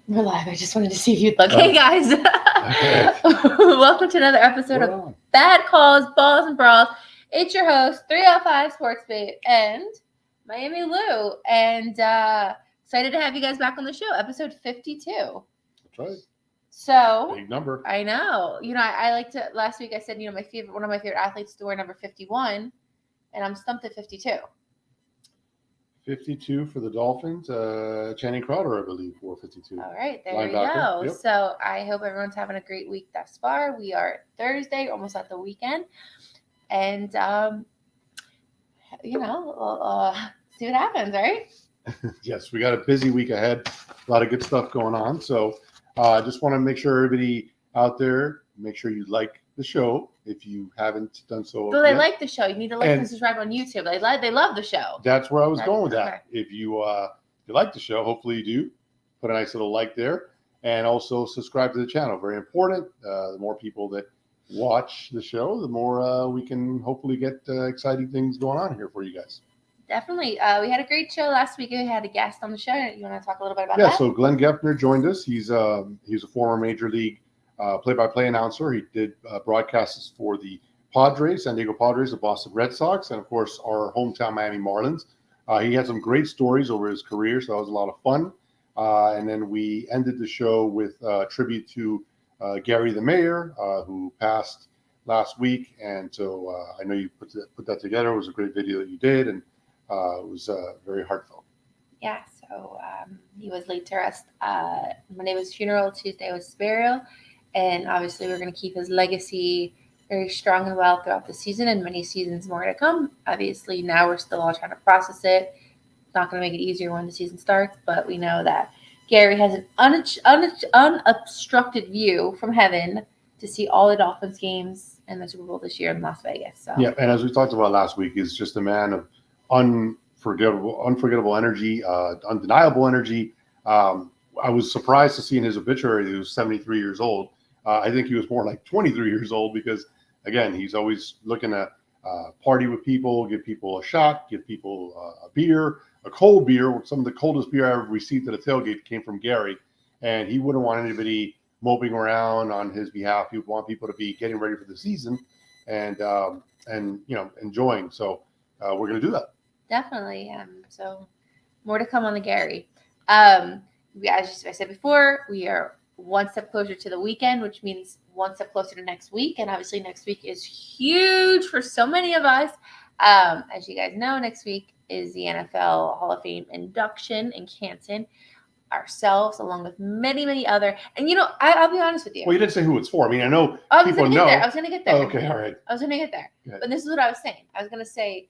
We're live. I just wanted to see if you'd look. Hey guys, welcome to another episode of Bad Calls, Balls, and Brawls. It's your host, 305 Sports Beat, and Miami Lou, and excited to have you guys back on the show. Episode 52. That's right. So big number. I know. I like to. Last week I said, one of my favorite athletes to wear number 51, and I'm stumped at 52. 52 for the Dolphins. Channing Crowder, I believe, wore 52. All right, there we go. Yep. So I hope everyone's having a great week thus far. We are Thursday, almost at the weekend. And, see what happens, right? Yes, we got a busy week ahead. A lot of good stuff going on. So I just want to make sure everybody out there, make sure you like the show if you haven't done so. So they like the show. You need to like and subscribe on YouTube. They love the show. That's where I was going with that. If you like the show, hopefully you do. Put a nice little like there. And also subscribe to the channel. Very important. The more people that watch the show, the more we can hopefully get exciting things going on here for you guys. Definitely. We had a great show last week. We had a guest on the show. You want to talk a little bit about that? Yeah, so Glenn Geffner joined us. He's a former Major League play-by-play announcer. He did broadcasts for the Padres, San Diego Padres, the Boston Red Sox, and of course our hometown Miami Marlins. He had some great stories over his career, so that was a lot of fun. And then we ended the show with a tribute to Gary the Mayor, who passed last week. And so I know you put that together. It was a great video that you did, and it was very heartfelt. Yeah, so he was laid to rest. Monday was funeral, Tuesday was burial. And obviously, we're going to keep his legacy very strong and well throughout the season and many seasons more to come. Obviously, now we're still all trying to process it. It's not going to make it easier when the season starts, but we know that Gary has an unobstructed view from heaven to see all the Dolphins games and the Super Bowl this year in Las Vegas. So. Yeah, and as we talked about last week, he's just a man of unforgettable energy, undeniable energy. I was surprised to see in his obituary that he was 73 years old. I think he was more like 23 years old because, again, he's always looking to party with people, give people a shot, give people a beer, a cold beer. Some of the coldest beer I ever received at a tailgate came from Gary, and he wouldn't want anybody moping around on his behalf. He would want people to be getting ready for the season and enjoying. So we're going to do that. Definitely. So more to come on the Gary. As I said before, we are one step closer to the weekend, which means one step closer to next week. And obviously next week is huge for so many of us. As you guys know, next week is the NFL Hall of Fame induction in Canton. Ourselves, along with many, many other. And, I'll be honest with you. Well, you didn't say who it's for. I mean, I know people know. I was going to get there. Oh, okay, all right. I was going to get there. But this is what I was saying. I was going to say,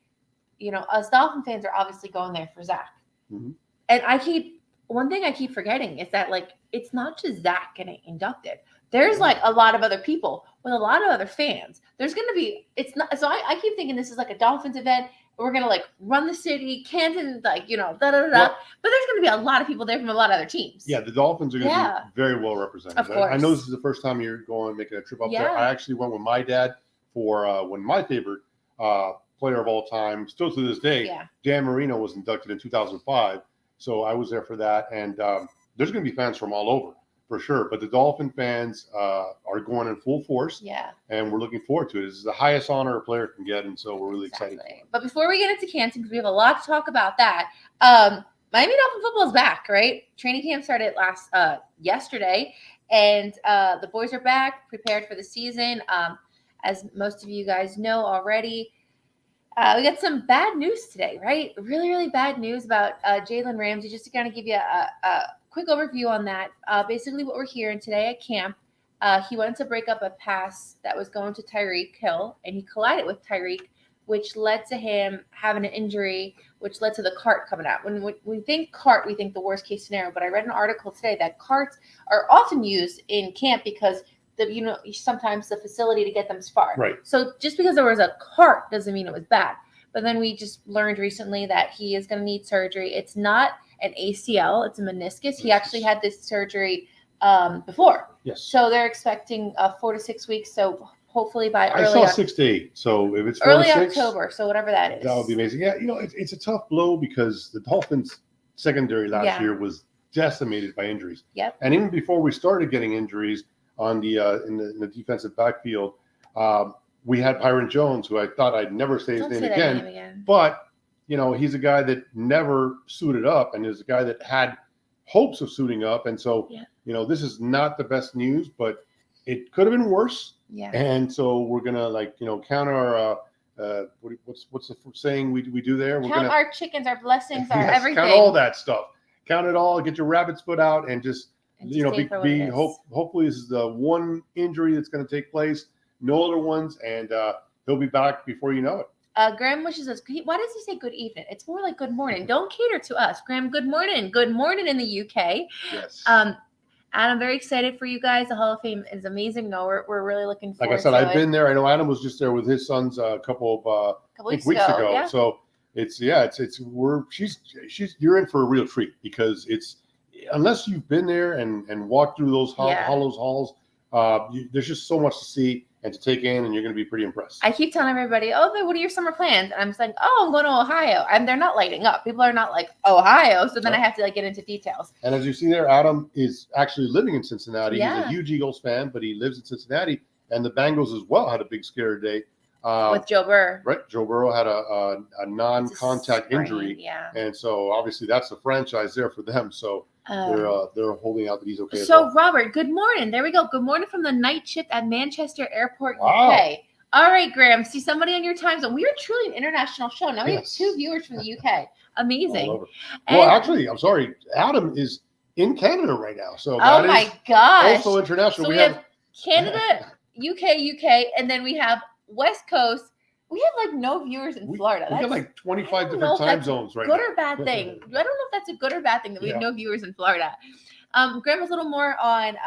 us Dolphin fans are obviously going there for Zach. Mm-hmm. And one thing I keep forgetting is that, it's not just Zach getting inducted. There's, a lot of other people with a lot of other fans. There's going to be – it's not – so I keep thinking this is like a Dolphins event. We're going to, run the city, Canton, da-da-da-da. Well, but there's going to be a lot of people there from a lot of other teams. Yeah, the Dolphins are going to be very well represented. Of course. I know this is the first time you're making a trip up there. I actually went with my dad for when my favorite player of all time, still to this day, Dan Marino was inducted in 2005. So I was there for that. And there's going to be fans from all over, for sure. But the Dolphin fans are going in full force. Yeah. And we're looking forward to it. This is the highest honor a player can get. And so we're really excited. But before we get into Canton, because we have a lot to talk about that, Miami Dolphin football is back, right? Training camp started yesterday. And the boys are back, prepared for the season. As most of you guys know already, we got some bad news today, right? Really, really bad news about Jalen Ramsey. Just to kind of give you a quick overview on that. Basically, what we're hearing today at camp, he went to break up a pass that was going to Tyreek Hill, and he collided with Tyreek, which led to him having an injury, which led to the cart coming out. When we think cart, we think the worst case scenario. But I read an article today that carts are often used in camp because sometimes the facility to get them is far. Right. So just because there was a cart doesn't mean it was bad. But then we just learned recently that he is going to need surgery. It's not an ACL, it's a meniscus. He actually had this surgery before. Yes. So they're expecting 4 to 6 weeks. So hopefully by early. I saw 6 to 8. So if it's early 4 to 6, October, so whatever that is. That would be amazing. Yeah, it's a tough blow because the Dolphins secondary last year was decimated by injuries. Yep. And even before we started getting injuries on the in the defensive backfield, we had Byron Jones, who I thought I'd never say his Don't name say that again. name again. But he's a guy that never suited up, and is a guy that had hopes of suiting up. And so, this is not the best news, but it could have been worse. Yeah. And so we're gonna count our what's the saying we do there? We're Count gonna our chickens, our blessings, our yes, everything. count all that stuff. Count it all. Get your rabbit's foot out, and just hopefully this is the one injury that's going to take place. No other ones, and he'll be back before you know it. Graham wishes us. Why does he say good evening? It's more like good morning. Don't cater to us, Graham. Good morning. Good morning in the UK. Yes. And I'm very excited for you guys. The Hall of Fame is amazing. No, we're really looking forward. Like I said, I've been there. I know Adam was just there with his sons a couple of weeks ago. Yeah. So you're in for a real treat, because unless you've been there and walked through those halls, there's just so much to see and to take in, and you're going to be pretty impressed. I keep telling everybody, what are your summer plans? And I'm just like, I'm going to Ohio. And they're not lighting up. People are not like, Ohio. So then I have to get into details. And as you see there, Adam is actually living in Cincinnati. Yeah. He's a huge Eagles fan, but he lives in Cincinnati. And the Bengals as well had a big scare today. With Joe Burrow. Right. Joe Burrow had a non-contact injury. Yeah. And so obviously that's the franchise there for them. So they're holding out that he's okay. So Robert, good morning. There we go. Good morning from the night shift at Manchester Airport, wow. UK. All right, Graham. See somebody on your time zone. We are truly an international show. Now we have 2 viewers from the UK. Amazing. Well, actually, I'm sorry. Adam is in Canada right now. So oh my gosh. Also international. So we have Canada, UK, and then we have West Coast. We have no viewers in Florida. We got 25 different time zones right now. Good or bad thing? I don't know if that's a good or bad thing that we have no viewers in Florida. Graham, a little more on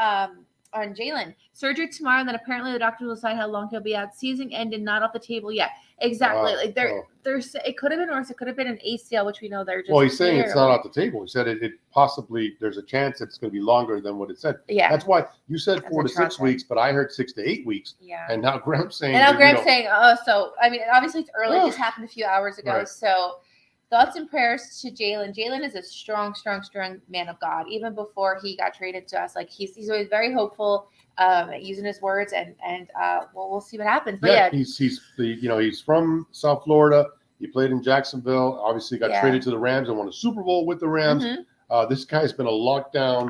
Jalen. Surgery tomorrow, and then apparently the doctors will decide how long he'll be out. Season ended, not off the table yet. Exactly. There's it could have been worse. It could have been an ACL, which we know they're just. Well, he's saying it's not off the table. He said it possibly there's a chance it's going to be longer than what it said. Yeah. That's why you said 4 to 6 weeks, but I heard 6 to 8 weeks. Yeah. And now Graham's saying. So I mean, obviously it's early. It just happened a few hours ago. Right. So thoughts and prayers to Jalen. Jalen is a strong man of God. Even before he got traded to us, he's always very hopeful. Using his words, and we'll see what happens. But he's from South Florida. He played in Jacksonville. Obviously, got traded to the Rams and won a Super Bowl with the Rams. Mm-hmm. This guy's been a lockdown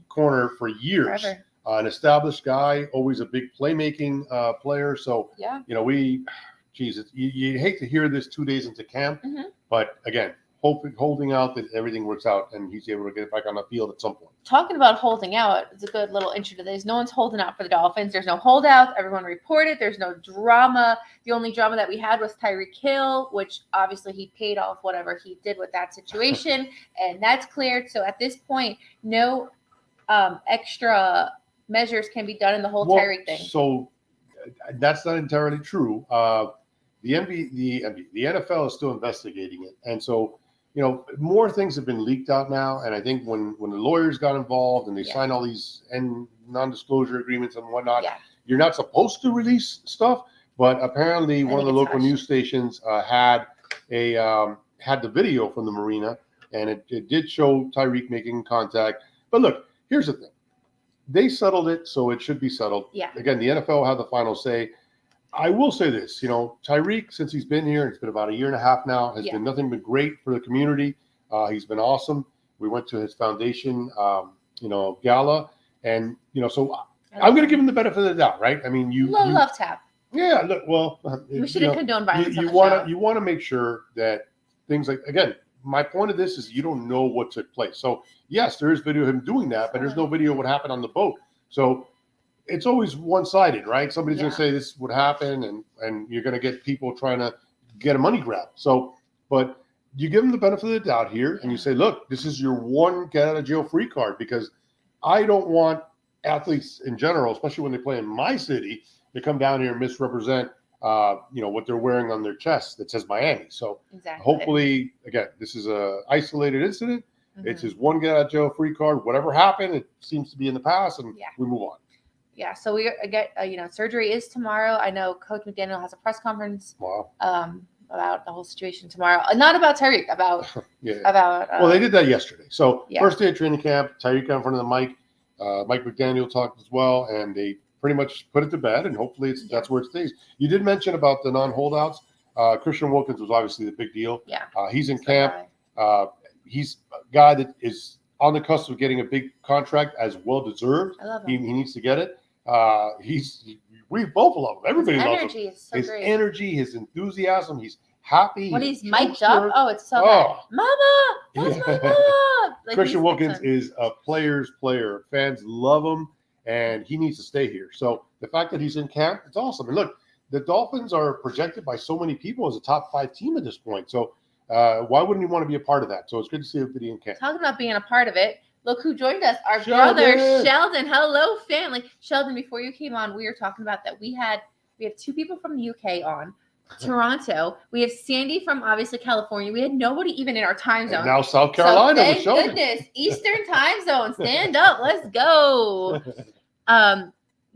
corner for years. Forever. An established guy, always a big playmaking player. So you hate to hear this 2 days into camp, but again, holding out that everything works out and he's able to get back on the field at some point. Talking about holding out, it's a good little intro to this. No one's holding out for the Dolphins. There's no holdouts. Everyone reported. There's no drama. The only drama that we had was Tyreek Hill, which obviously he paid off whatever he did with that situation, and that's cleared. So at this point, no extra measures can be done in the whole Tyreek thing. So that's not entirely true. The NFL is still investigating it, and so. More things have been leaked out now, and I think when the lawyers got involved and they signed all these non-disclosure agreements and whatnot, you're not supposed to release stuff. But apparently, one of the local news stations had the video from the marina, and it did show Tyreek making contact. But look, here's the thing: they settled it, so it should be settled. Yeah. Again, the NFL will have the final say. I will say this, Tyreek, since he's been here, it's been about 1.5 years now, has been nothing but great for the community. He's been awesome. We went to his foundation, gala, and so I'm going to give him the benefit of the doubt, right? I mean, love tap. Yeah, look, well, we shouldn't condone violence. You want to make sure that things again. My point of this is you don't know what took place. So yes, there is video of him doing that, but there's no video of what happened on the boat. So. It's always one-sided, right? Somebody's going to say this would happen, and you're going to get people trying to get a money grab. So, but you give them the benefit of the doubt here, and you say, look, this is your one get-out-of-jail-free card, because I don't want athletes in general, especially when they play in my city, to come down here and misrepresent, what they're wearing on their chest that says Miami. So hopefully, again, this is a isolated incident. Mm-hmm. It's his one get-out-of-jail-free card. Whatever happened, it seems to be in the past, and we move on. Yeah, so we get surgery is tomorrow. I know Coach McDaniel has a press conference. Wow. about the whole situation tomorrow. Not about Tyreek, about Well, they did that yesterday. So yeah. first day of training camp, Tyreek got in front of the mic. Mike McDaniel talked as well, and they pretty much put it to bed, and hopefully that's where it stays. You did mention about the non-holdouts. Christian Wilkins was obviously the big deal. Yeah. He's in camp. He's a guy that is on the cusp of getting a big contract, as well deserved. I love him. He needs to get it. We both love him. Everybody loves him. Is so his great. energy, his enthusiasm. He's happy. When he's mic'd up, it's so good. Mama, that's my mom. Like, Christian Wilkins is a player's player. Fans love him, and he needs to stay here. So the fact that he's in camp, it's awesome. And look, the Dolphins are projected by so many people as a top 5 team at this point. So why wouldn't you want to be a part of that? So it's good to see everybody in camp. Talking about being a part of it, look who joined us. Our brother, Sheldon. Hello, family. Sheldon, before you came on, we were talking about that. We have 2 people from the UK on. Toronto. We have Sandy from obviously California. We had nobody even in our time zone. And now South Carolina. So thank goodness. Eastern time zone. Stand up. Let's go.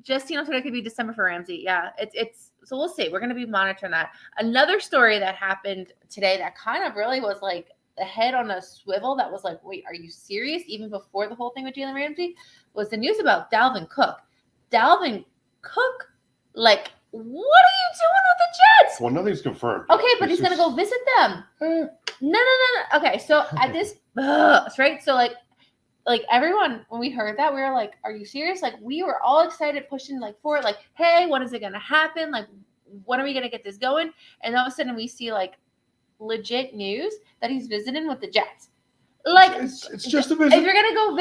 Just on Twitter, it could be December for Ramsey. Yeah, it's so we'll see. We're going to be monitoring that. Another story that happened today that kind of really was like the head on a swivel. That was like, wait, are you serious? Even before the whole thing with Jalen Ramsey was the news about Dalvin Cook. Dalvin Cook, like, what are you doing with the Jets? Well, nothing's confirmed. Okay, but he's going to go visit them. No. Okay, so at this, right? So like everyone, when we heard that, we were like, are you serious? Like, we were all excited, pushing like for it. Like, hey, when is it going to happen? Like, when are we going to get this going? And all of a sudden we see like legit news that he's visiting with the Jets. Like, it's just a visit. If you're gonna go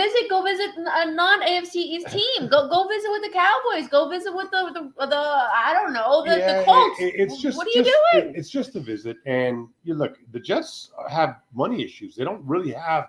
visit a non-AFC East team. Go visit with the Cowboys. Go visit with the I don't know the Colts. It's just what are you doing? It's just a visit, and you look. The Jets have money issues. They don't really have.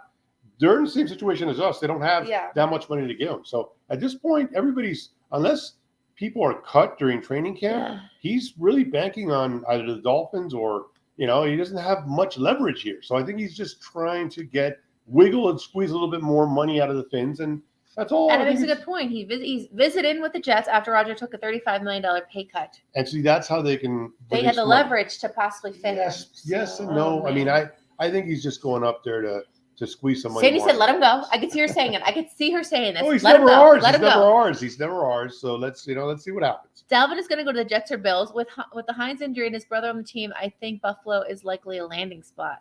They're in the same situation as us. They don't have that much money to give them. So at this point, everybody's, unless people are cut during training camp, he's really banking on either the Dolphins or, he doesn't have much leverage here. So I think he's just trying to wiggle and squeeze a little bit more money out of the Fins, and that's all. And it makes a good point. He's visiting with the Jets after Roger took a $35 million pay cut. And see, that's how they can. They had the leverage to possibly fit him. Yes, and no. I mean, I think he's just going up there to squeeze some money. Sandy said, "Let him go." I could see her saying it. I could see her saying this. Oh, he's Let never him go. ours. Let He's him never go. ours. He's never ours. So let's see what happens. Dalvin is going to go to the Jets or Bills with the Hines injury and his brother on the team. I think Buffalo is likely a landing spot.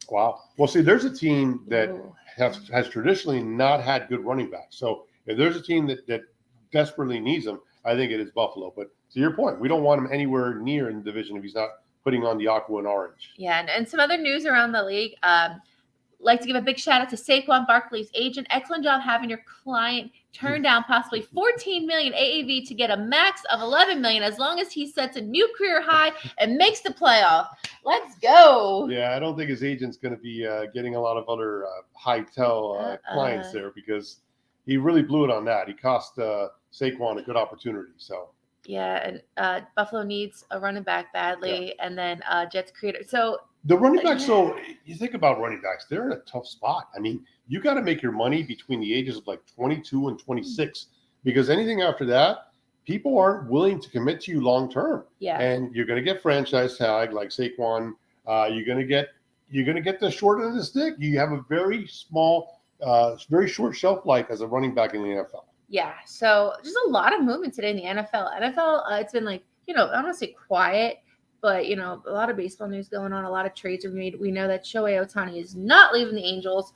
Wow. Well, see, there's a team that has traditionally not had good running backs. So if there's a team that desperately needs them, I think it is Buffalo. But to your point, we don't want him anywhere near in the division if he's not putting on the aqua and orange. Yeah, and some other news around the league. Like to give a big shout out to Saquon Barkley's agent. Excellent job having your client turn down possibly $14 million AAV to get a max of $11 million as long as he sets a new career high and makes the playoff. Let's go. Yeah, I don't think his agent's going to be getting a lot of other high-tel clients there, because he really blew it on that. He cost Saquon a good opportunity. So. Yeah, and Buffalo needs a running back badly, and then Jets creator. So the running backs, so you think about running backs, they're in a tough spot. I mean, you got to make your money between the ages of like 22 and 26, because anything after that, people aren't willing to commit to you long term. Yeah. And you're going to get franchise tag like Saquon. You're going to get the short end of the stick. You have a very small, very short shelf life as a running back in the NFL. Yeah. So there's a lot of movement today in the NFL. NFL, it's been like, I don't want to say quiet, but, a lot of baseball news going on. A lot of trades are made. We know that Shohei Ohtani is not leaving the Angels.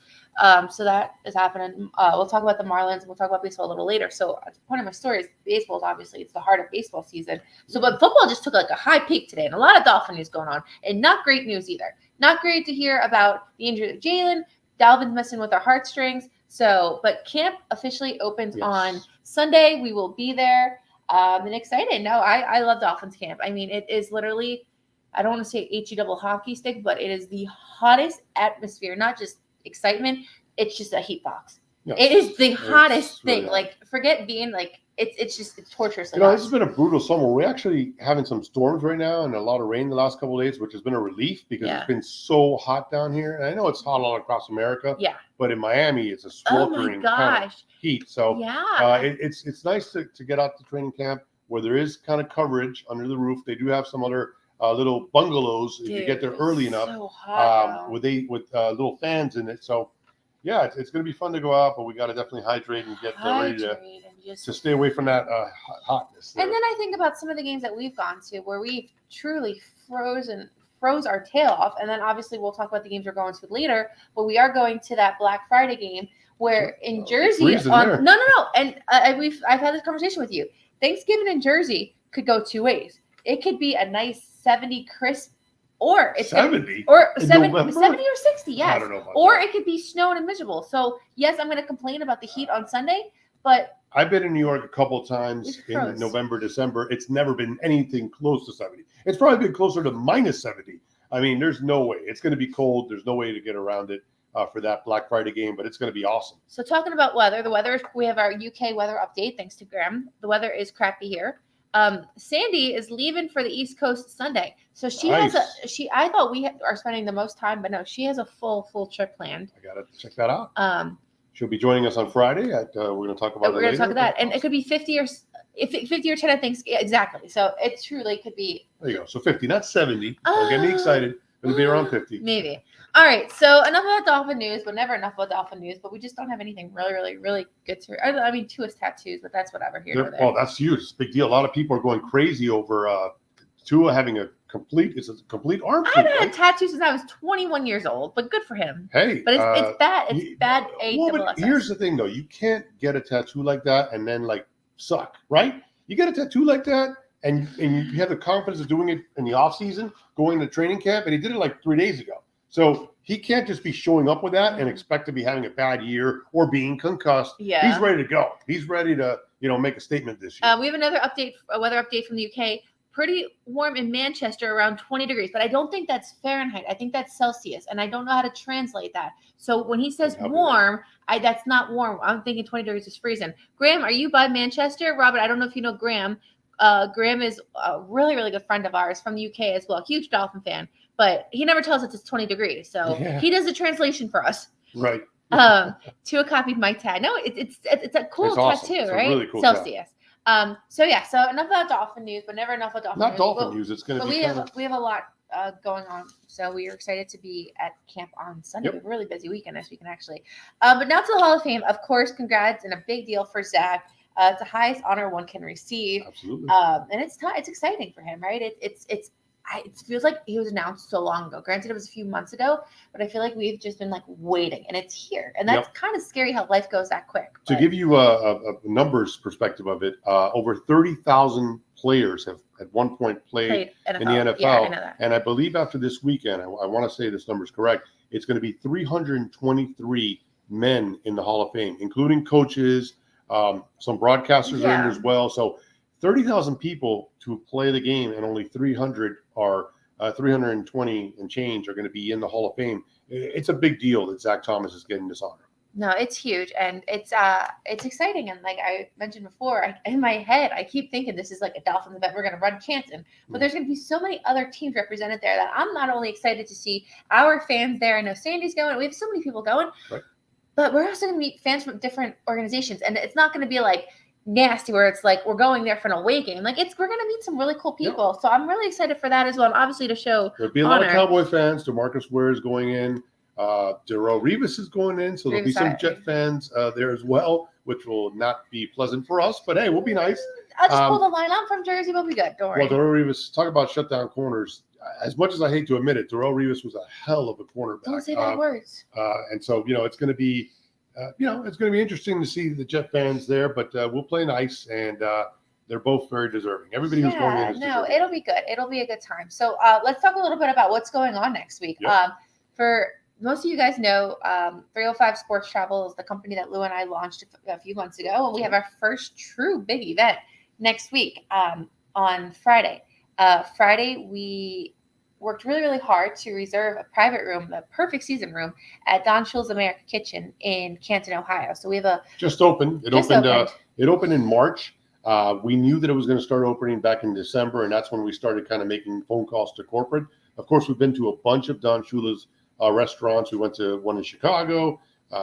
So that is happening. We'll talk about the Marlins, and we'll talk about baseball a little later. So the point of my story is baseball is obviously, it's the heart of baseball season. So, but football just took like a high peak today, and a lot of Dolphin news going on, and not great news either. Not great to hear about the injury of Jalen. Dalvin's messing with our heartstrings. So, but camp officially opens on Sunday. We will be there. And excited. No, I love Dolphins camp. I mean, it is literally, I don't want to say HE double hockey stick, but it is the hottest atmosphere, not just excitement. It's just a heat box. Yes. It is the hottest thing. Really like, forget being like, it's torturous. This has been a brutal summer. We're actually having some storms right now and a lot of rain the last couple of days, which has been a relief because it's been so hot down here. And I know it's hot all across America. Yeah. But in Miami, it's a sweltering kind of heat. So it's nice to get out to training camp where there is kind of coverage under the roof. They do have some other little bungalows if you get there early enough. So hot with little fans in it. So yeah, it's going to be fun to go out, but we got to definitely hydrate and get ready to stay away from that hotness there. And then I think about some of the games that we've gone to where we've truly froze our tail off. And then obviously we'll talk about the games we're going to later, but we are going to that Black Friday game where in Jersey, no. And I've had this conversation with you. Thanksgiving in Jersey could go two ways. It could be a nice 70 crisp, or it's 70 or 70 or 60, yes. I don't know about or that. it could be snowing and miserable. So yes, I'm going to complain about the heat on Sunday, but I've been in New York a couple of times in November, December. It's never been anything close to 70. It's probably been closer to minus 70. I mean, there's no way. It's going to be cold. There's no way to get around it for that Black Friday game, but it's going to be awesome. So talking about weather, we have our UK weather update thanks to Graham. The weather is crappy here. Sandy is leaving for the East Coast Sunday. So she Nice. I thought we are spending the most time, but no, she has a full trip planned. I got to check that out. She'll be joining us on Friday. We're going to talk about we're going to talk about that. And it could be 50 or 10, I think. Exactly. So it truly could be. There you go. So 50, not 70. Don't get me excited. It'll be around 50. Maybe. All right. So enough about Dolphin news, but never enough about Dolphin news. But we just don't have anything really good to. I mean, Tua's tattoos, but that's whatever here or there. Oh, that's huge. It's a big deal. A lot of people are going crazy over Tua having a complete arm suit. I've had tattoos since I was 21 years old, but good for him. Hey, but it's bad. It's bad. But here's the thing, though. You can't get a tattoo like that and then suck, right? You get a tattoo like that, and you have the confidence of doing it in the off season, going to training camp, and he did it 3 days ago. So he can't just be showing up with that and expect to be having a bad year or being concussed. Yeah. He's ready to go. He's ready to make a statement this year. We have another weather update from the UK. Pretty warm in Manchester, around 20 degrees, but I don't think that's Fahrenheit. I think that's Celsius, and I don't know how to translate that. So when he says warm, that's not warm. I'm thinking 20 degrees is freezing. Graham, are you by Manchester? Robert, I don't know if you know Graham. Graham is a really good friend of ours from the UK as well, huge Dolphin fan, but he never tells us it's 20 degrees. So He does the translation for us. Right. Tua copied my tag. No, it's a cool awesome. tattoo, it's right? A really cool Celsius. So enough about Dolphin news, but never enough about Dolphin news. Not Dolphin news. It's going to be. We have a lot going on, so we are excited to be at camp on Sunday. Yep. We have a really busy weekend this weekend, actually. But now to the Hall of Fame, of course. Congrats and a big deal for Zach. It's the highest honor one can receive. Absolutely. And it's exciting for him, right? It feels like he was announced so long ago. Granted, it was a few months ago, but I feel like we've just been waiting, and it's here. And that's kind of scary how life goes that quick. To give you a numbers perspective of it, over 30,000 players have at one point played in the NFL. Yeah, I know that. And I believe after this weekend, I want to say this number is correct, it's going to be 323 men in the Hall of Fame, including coaches, some broadcasters are in there as well. So 30,000 people to play the game, and only 300 are 320 and change are going to be in the Hall of Fame. It's a big deal that Z.Thomas is getting this honor. No, it's huge, and it's exciting. And like I mentioned before, in my head, I keep thinking this is like a Dolphins event. We're going to run Canton, but there's going to be so many other teams represented there that I'm not only excited to see our fans there. I know Sandy's going. We have so many people going, but we're also going to meet fans from different organizations, and it's not going to be nasty where it's we're going there for an away game. We're going to meet some really cool people. So I'm really excited for that as well. And obviously to show there'll be a lot of Cowboy fans. DeMarcus Ware is going in. Darrelle Revis is going in. So there'll be some Jet fans there as well, which will not be pleasant for us. But hey, we'll be nice. I'll just pull the line out from Jersey. We'll be good. Don't worry. Well, Darrelle Revis, talk about shutdown corners. As much as I hate to admit it, Darrelle Revis was a hell of a cornerback. Don't say bad words. And so, it's going to be it's going to be interesting to see the Jet fans there, but we'll play nice, and they're both very deserving. Everybody who's going in is deserving. It'll be good. It'll be a good time. So let's talk a little bit about what's going on next week. Yep. For most of you guys know, 305 Sports Travel is the company that Lou and I launched a few months ago, and we have our first true big event next week on Friday. Friday, we worked really hard to reserve a private room, the perfect season room, at Don Schul's American Kitchen in Canton, Ohio. So we have just opened. It opened in March. We knew that it was going to start opening back in December, and that's when we started kind of making phone calls to corporate. Of course, we've been to a bunch of Don Shula's restaurants. We went to one in Chicago.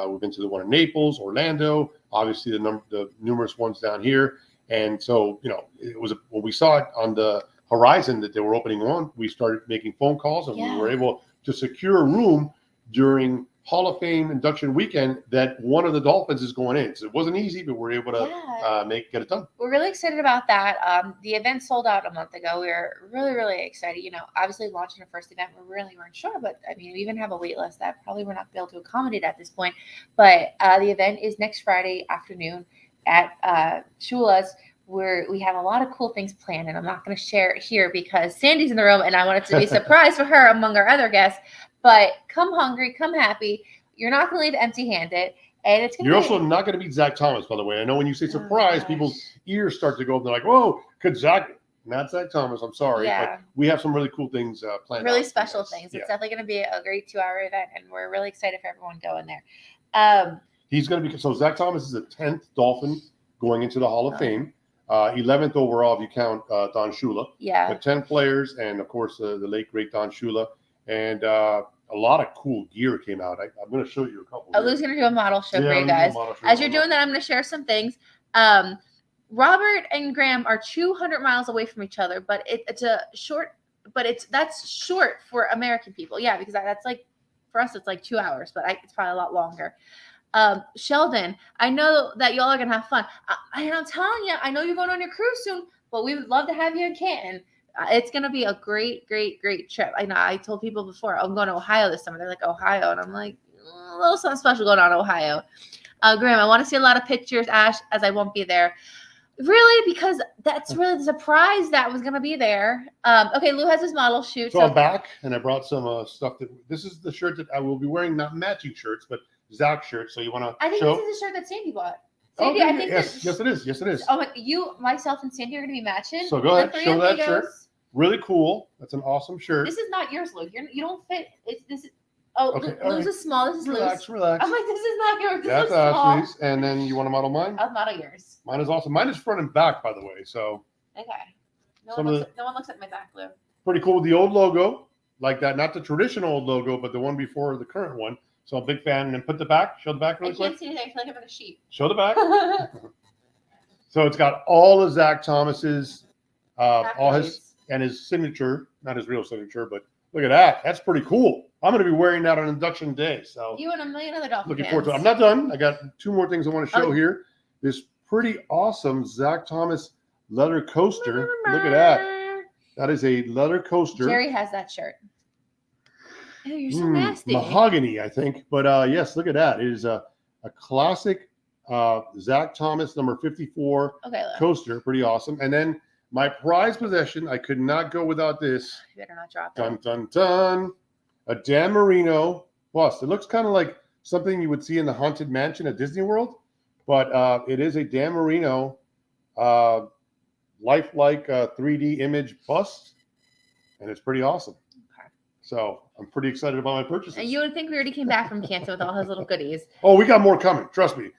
We've been to the one in Naples, Orlando, obviously the numerous ones down here. And so, it was when we saw it on the horizon that they were opening on, we started making phone calls, and Yeah. we were able to secure a room during Hall of Fame induction weekend that one of the Dolphins is going in. So it wasn't easy, but we were able to get it done. We're really excited about that. The event sold out a month ago. We were really, really excited. You know, obviously launching our first event, we really weren't sure, but I mean, we even have a wait list that probably we're not able to accommodate at this point. But the event is next Friday afternoon at Shula's, where we have a lot of cool things planned, and I'm not going to share it here because Sandy's in the room, and I want it to be a surprise for her among our other guests. But come hungry, come happy. You're not going to leave empty-handed, and it's going to. You're also not going to beat Z.Thomas, by the way. I know when you say surprise, people's ears start to go up. They're like, "Whoa, could Zach?" Not Z.Thomas. I'm sorry, but we have some really cool things planned. Really special things. It's definitely going to be a great 2-hour event, and we're really excited for everyone going there. He's going to be Z.Thomas is the 10th Dolphin going into the Hall of Fame. 11th overall if you count Don Shula. Yeah. With 10 players, and of course the late great Don Shula, and a lot of cool gear came out. I'm going to show you a couple. Lou's going to do a model show for you guys. As you're doing that, I'm going to share some things. Robert and Graham are 200 miles away from each other, but it's a short. But that's short for American people. Yeah, because that's like for us, it's like 2 hours, but it's probably a lot longer. Sheldon, I know that y'all are going to have fun. I'm telling you, I know you're going on your cruise soon, but we would love to have you in Canton. It's going to be a great, great, great trip. I know I told people before, I'm going to Ohio this summer. They're like, Ohio. And I'm like, a little something special going on in Ohio. Graham, I want to see a lot of pictures, Ash, as I won't be there. Really? Because that's really the surprise that was going to be there. Okay, Lou has his model shoot. So I'm back, and I brought some stuff. This is the shirt that I will be wearing, not matching shirts, but Zach shirts. So you want to I think show? this is a shirt that Sandy bought. Sandy, Okay, I think yes, it is. Yes, it is. Oh, you, myself, and Sandy are going to be matching. So go ahead, show that shirt. Really cool. That's an awesome shirt. This is not yours, Lou. You don't fit. This is. Oh, okay, Lou's is small. This is relax. I'm like, this is not yours. This That's is small. Ashley's. And then you want to model mine? I'll model yours. Mine is awesome. Mine is front and back, by the way. So. Okay. No one looks at my back, Lou. Pretty cool with the old logo, like that. Not the traditional old logo, but the one before the current one. So I'm a big fan. And then put the back. Show the back really quick. I can't see anything. I feel like I'm in a sheep. Show the back. So it's got all of Zach Thomas's, all his and his signature, not his real signature, but look at that. That's pretty cool. I'm going to be wearing that on induction day. So you and a million other Dolphins. Looking forward to it. I'm not done. I got 2 more things I want to show here. This pretty awesome Z.Thomas leather coaster. Look at that. That is a leather coaster. Jerry has that shirt. Oh, you're so nasty. Mahogany, I think. But yes, look at that. It is a classic Z.Thomas number 54 coaster. Pretty awesome. And then my prized possession, I could not go without this. You better not drop it. Dun, dun, dun. A Dan Marino bust. It looks kind of like something you would see in the Haunted Mansion at Disney World, but it is a Dan Marino lifelike 3D image bust, and it's pretty awesome. Okay. So I'm pretty excited about my purchases. And you would think we already came back from Canton with all his little goodies. Oh, we got more coming. Trust me.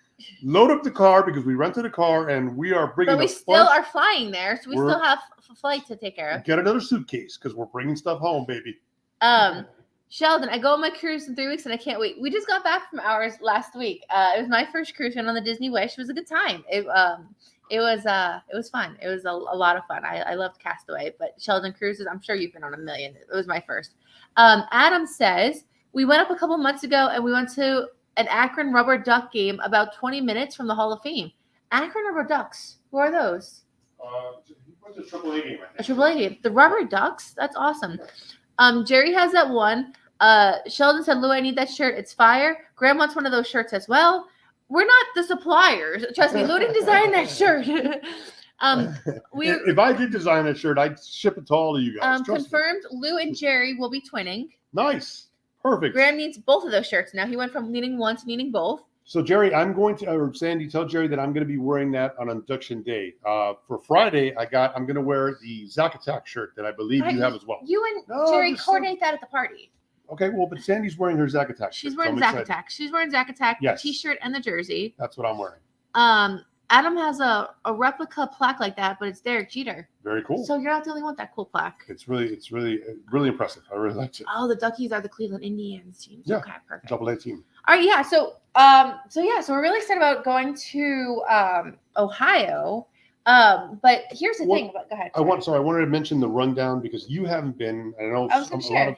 Load up the car because we rented a car and we are bringing. But we still are flying there, so we still have a flight to take care of. Get another suitcase because we're bringing stuff home, baby. Sheldon, I go on my cruise in 3 weeks and I can't wait. We just got back from ours last week. It was my first cruise on the Disney Wish. It was a good time. It was fun. It was a lot of fun. I loved Castaway, but Sheldon cruises, I'm sure you've been on a million. It was my first. Adam says we went up a couple months ago and we went to an Akron Rubber Duck game about 20 minutes from the Hall of Fame. Akron Rubber Ducks. Who are those? What's a AAA game? A AAA game. The Rubber Ducks. That's awesome. Jerry has that one. Sheldon said, Lou, I need that shirt. It's fire. Graham wants one of those shirts as well. We're not the suppliers. Trust me, Lou didn't design that shirt. If I did design that shirt, I'd ship it to all of you guys. Confirmed, Lou and Jerry will be twinning. Nice. Perfect. Graham needs both of those shirts now. He went from needing one to needing both. So, Jerry, I'm going to, or Sandy, tell Jerry that I'm going to be wearing that on induction day. For Friday, I'm going to wear the Zack Attack shirt that I believe you have as well. You and Jerry coordinate that at the party. Okay, well, but Sandy's wearing her Zack Attack shirt. She's wearing Zack Attack. She's wearing Zack Attack, the t-shirt and the jersey. That's what I'm wearing. Adam has a replica plaque like that, but it's Derek Jeter. Very cool. So you're not the only one with that cool plaque. It's really impressive. I really liked it. Oh, the Duckies are the Cleveland Indians team. Yeah, okay, perfect. AA team. All right, yeah. So we're really excited about going to Ohio. But here's the thing. Go ahead. I wanted to mention the rundown because you haven't been. I know I was going to share.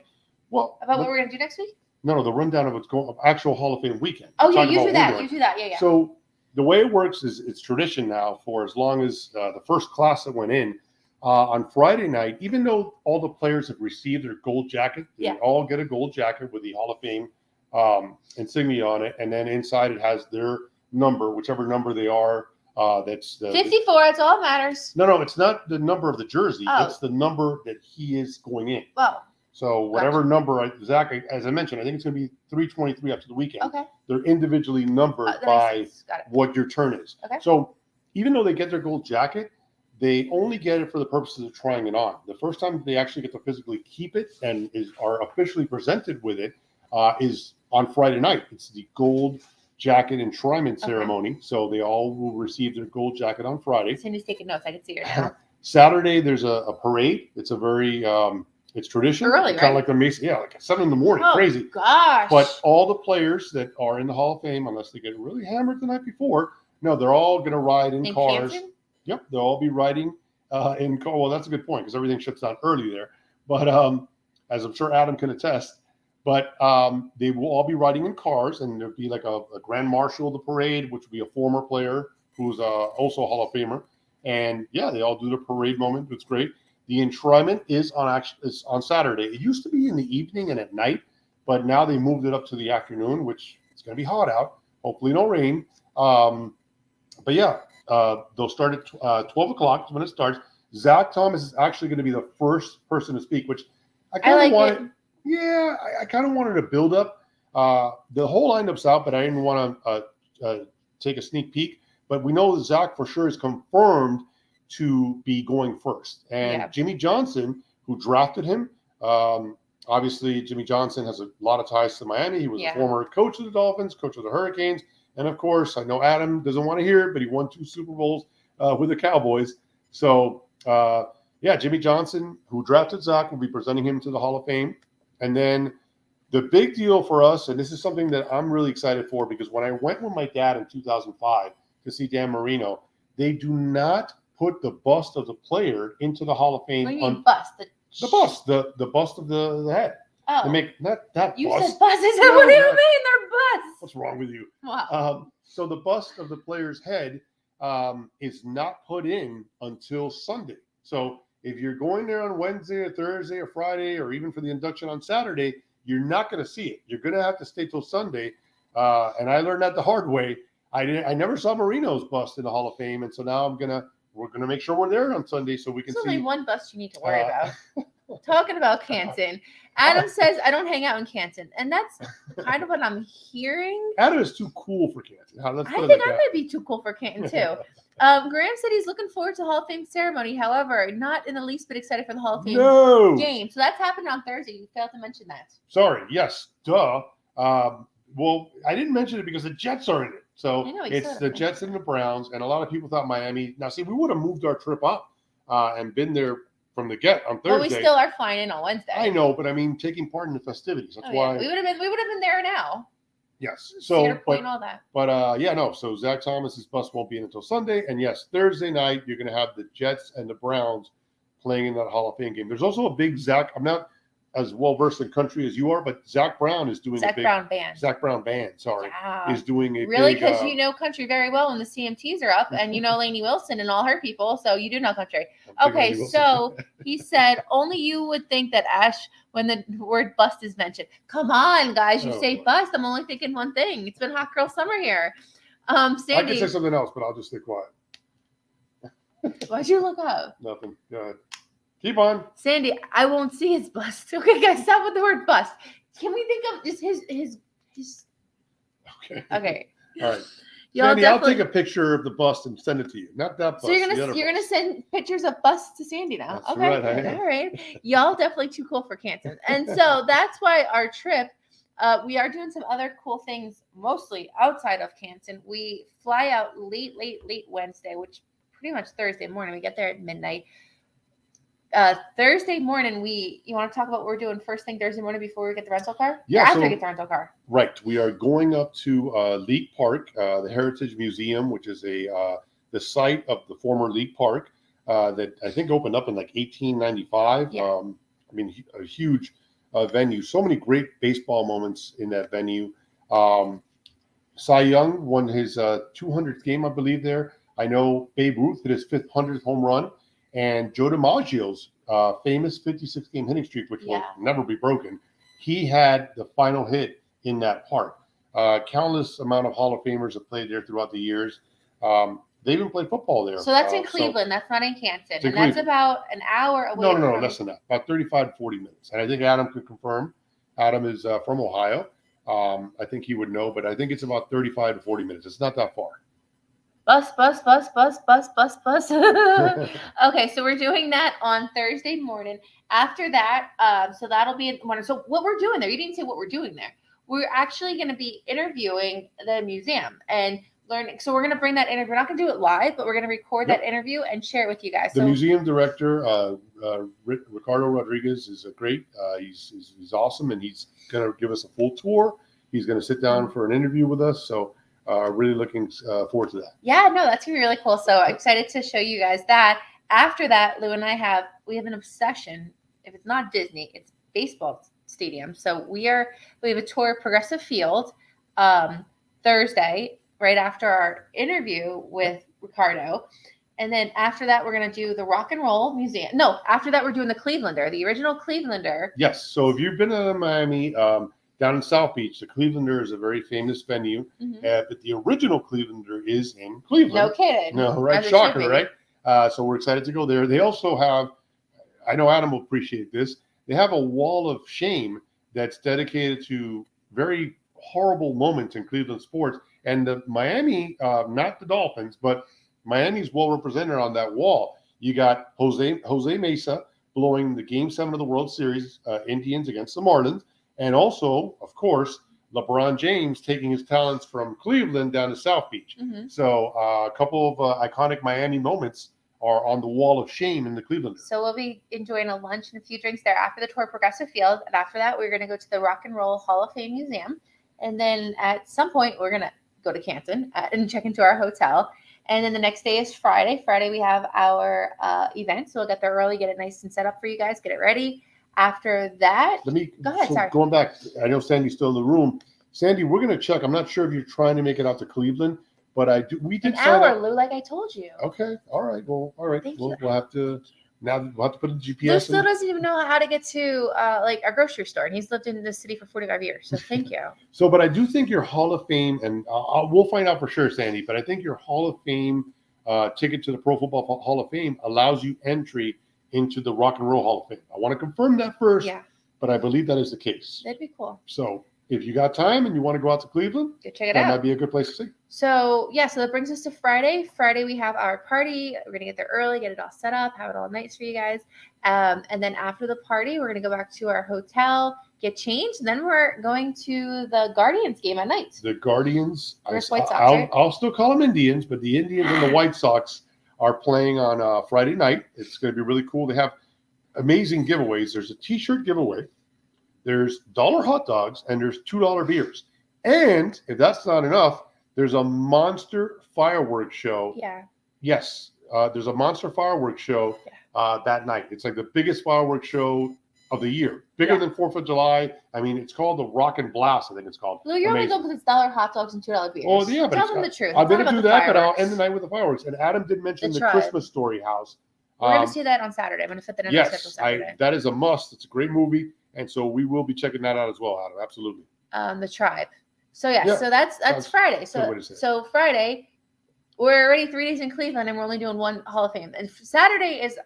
About what we're going to do next week? No, the rundown of what's going actual Hall of Fame weekend. Oh, yeah, you do that. You do that. Yeah. So the way it works is it's tradition now for as long as the first class that went in on Friday night, even though all the players have received their gold jacket, they all get a gold jacket with the Hall of Fame insignia on it. And then inside it has their number, whichever number they are. That's 54. That's all that matters. No, it's not the number of the jersey. Oh. It's the number that he is going in. Well. So whatever number, Zach, as I mentioned, I think it's going to be 323 after the weekend. Okay. They're individually numbered by what your turn is. Okay. So even though they get their gold jacket, they only get it for the purposes of trying it on. The first time they actually get to physically keep it and are officially presented with it is on Friday night. It's the gold jacket enshrinement ceremony. So they all will receive their gold jacket on Friday. Cindy's taking notes. I can see her now. Saturday, there's a parade. It's a very... it's tradition. Early, kind of like the Mason, like at 7 a.m. Crazy. Gosh. But all the players that are in the Hall of Fame, unless they get really hammered the night before, no, they're all going to ride in cars. Canton? Yep, they'll all be riding in car. Well, that's a good point because everything shuts down early there. But as I'm sure Adam can attest, but they will all be riding in cars, and there'll be like a grand marshal of the parade, which will be a former player who's also a Hall of Famer. And yeah, they all do the parade moment. It's great. The enshrinement is on Saturday. It used to be in the evening and at night, but now they moved it up to the afternoon, which it's going to be hot out. Hopefully no rain. But yeah, they'll start at 12 o'clock when it starts. Z.Thomas is actually going to be the first person to speak, which I kind of wanted. Yeah, I kind of wanted to build up. The whole lineup's out, but I didn't want to take a sneak peek. But we know Zach for sure is confirmed to be going first. And Jimmy Johnson, who drafted him, obviously Jimmy Johnson has a lot of ties to Miami. He was a former coach of the Dolphins, coach of the Hurricanes. And of course, I know Adam doesn't want to hear it, but he won 2 Super Bowls with the Cowboys. So, Jimmy Johnson, who drafted Zach, will be presenting him to the Hall of Fame. And then the big deal for us, and this is something that I'm really excited for, because when I went with my dad in 2005 to see Dan Marino, they do not put the bust of the player into the Hall of Fame. What do you mean bust? The bust, the bust of the head. Oh. They make that you bust. said bust. I said, what do you mean they're busts? What's wrong with you? Wow. So the bust of the player's head is not put in until Sunday. So if you're going there on Wednesday or Thursday or Friday, or even for the induction on Saturday, you're not going to see it. You're going to have to stay till Sunday. And I learned that the hard way. I never saw Marino's bust in the Hall of Fame, and so now we're gonna make sure we're there on Sunday so we can see. There's only one bust you need to worry about. Talking about Canton, Adam says I don't hang out in Canton, and that's kind of what I'm hearing. Adam is too cool for Canton. I think I might be too cool for Canton too. Graham said he's looking forward to Hall of Fame ceremony. However, not in the least bit excited for the Hall of Fame game. So that's happening on Thursday. You failed to mention that. Sorry. Yes. Duh. Well, I didn't mention it because the Jets are in it. So it's the Jets and the Browns, and a lot of people thought Miami. Now, see, we would have moved our trip up and been there from the get on Thursday. Well, we still are flying in on Wednesday. I know, but I mean, taking part in the festivities. That's why we would have been there now. Yes. So, all that. But So Z.Thomas's bus won't be in until Sunday, and yes, Thursday night you're going to have the Jets and the Browns playing in that Hall of Fame game. There's also a big Zach. I'm not as well versed in country as you are, but Zach Brown is doing Zach Brown Band, is doing a really big, because you know country very well when the CMTs are up, and you know Lainey Wilson and all her people, so you do know country. Okay, so he said only you would think that Ash when the word bust is mentioned. Come on, guys, you say bust. I'm only thinking one thing. It's been hot girl summer here. Sandy, I can say something else, but I'll just stay quiet. Why'd you look up? Nothing. Go ahead. Keep on. Sandy, I won't see his bust. Okay, guys, stop with the word bust. Can we think of just his Okay. Okay. All right. Sandy, I'll take a picture of the bust and send it to you. Not that bust. So you're gonna send pictures of busts to Sandy now. That's okay. Right, all right. Y'all definitely too cool for Canton. And so that's why our trip, we are doing some other cool things, mostly outside of Canton. We fly out late Wednesday, which pretty much Thursday morning. We get there at midnight. Thursday morning, you want to talk about what we're doing first thing Thursday morning before we get the rental car? Yeah. After we get the rental car. Right. We are going up to Leak Park, the Heritage Museum, which is a the site of the former League Park that I think opened up in like 1895. Yeah. I mean, a huge venue. So many great baseball moments in that venue. Cy Young won his 200th game, I believe, there. I know Babe Ruth hit his 500th home run, and Joe DiMaggio's famous 56-game hitting streak, which will never be broken. He had the final hit in that park. Countless amount of Hall of Famers have played there throughout the years. They even played football there. So that's in Cleveland. That's not in Canton. And Cleveland. That's about an hour away. No, less than that. About 35 to 40 minutes. And I think Adam could confirm. Adam is from Ohio. I think he would know, but I think it's about 35 to 40 minutes. It's not that far. Bus. Okay, so we're doing that on Thursday morning. After that, so that'll be in one. So what we're doing there, you didn't say what we're doing there. We're actually going to be interviewing the museum and learning. So we're going to bring that interview. We're not going to do it live, but we're going to record that interview and share it with you guys. The museum director, Ricardo Rodriguez, is great. He's awesome, and he's going to give us a full tour. He's going to sit down for an interview with us. So really looking forward to that. Yeah, no, that's going to be really cool. So excited to show you guys that. After that, Lou and I have an obsession. If it's not Disney, it's baseball stadium. So we have a tour of Progressive Field Thursday, right after our interview with Ricardo. And then after that, we're going to do the Rock and Roll Museum. No, after that, we're doing the Clevelander, the original Clevelander. Yes. So if you've been to Miami, down in South Beach, the Clevelander is a very famous venue. But the original Clevelander is in Cleveland. No kidding. No, right? Shocker, right? So we're excited to go there. They also have, I know Adam will appreciate this, they have a wall of shame that's dedicated to very horrible moments in Cleveland sports. And the Miami, not the Dolphins, but Miami's well represented on that wall. You got Jose Mesa blowing the Game 7 of the World Series, Indians against the Marlins. And also, of course, LeBron James taking his talents from Cleveland down to South Beach. So a couple of iconic Miami moments are on the wall of shame in the Cleveland. So we'll be enjoying a lunch and a few drinks there after the tour of Progressive Field. And after that, we're going to go to the Rock and Roll Hall of Fame Museum. And then at some point, we're going to go to Canton and check into our hotel. And then the next day is Friday. Friday, we have our event. So we'll get there early, get it nice and set up for you guys, get it ready. After that, go ahead. Sorry. Going back, I know Sandy's still in the room. Sandy, we're going to check. I'm not sure if you're trying to make it out to Cleveland, but we did an hour, Lou, like I told you. Okay. All right. Well, all right. We'll have to put in GPS. Lou still doesn't even know how to get to like our grocery store, and he's lived in this city for 45 years. So thank you. So, but I do think your Hall of Fame, and we'll find out for sure, Sandy. But I think your Hall of Fame ticket to the Pro Football Hall of Fame allows you entry into the Rock and Roll Hall of Fame. I want to confirm that first. Yeah. But I believe that is the case. That'd be cool. So if you got time and you want to go out to Cleveland, go check it out. That might be a good place to see. So so that brings us to Friday. Friday we have our party. We're gonna get there early, get it all set up, have it all nice for you guys. And then after the party, we're gonna go back to our hotel, get changed, and then we're going to the Guardians game at night. The Guardians. White Sox, right? I'll still call them Indians, but the Indians and the White Sox are playing on Friday night. It's going to be really cool. They have amazing giveaways. There's a T-shirt giveaway. There's $1 hot dogs, and there's $2 beers. And if that's not enough, there's a monster fireworks show. Yeah. Yes. There's a monster fireworks show that night. It's like the biggest fireworks show of the year. Bigger than 4th of July. I mean, it's called the Rock and Blast, I think it's called. Lou, you're only going with $1 hot dogs and $2 beers. Oh, yeah. Tell them the truth. I'm going to do that, but I'll end the night with the fireworks. And Adam did mention the Christmas Story House. We're going to see that on Saturday. I'm going to fit that in our schedule Saturday. That is a must. It's a great movie. And so we will be checking that out as well, Adam. Absolutely. The Tribe. So, so that's Friday. So Friday, we're already 3 days in Cleveland, and we're only doing one Hall of Fame. And Saturday is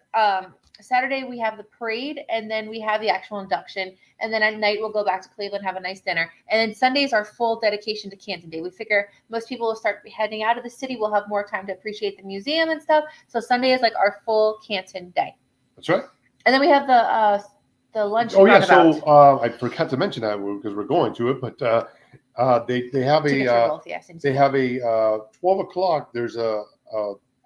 Saturday we have the parade, and then we have the actual induction, and then at night we'll go back to Cleveland, have a nice dinner, and then Sunday is our full dedication to Canton Day. We figure most people will start heading out of the city. We'll have more time to appreciate the museum and stuff. So Sunday is like our full Canton Day. That's right. And then we have the lunch. Oh yeah, so I forgot to mention that because we're going to it, but they have a 12 o'clock. There's a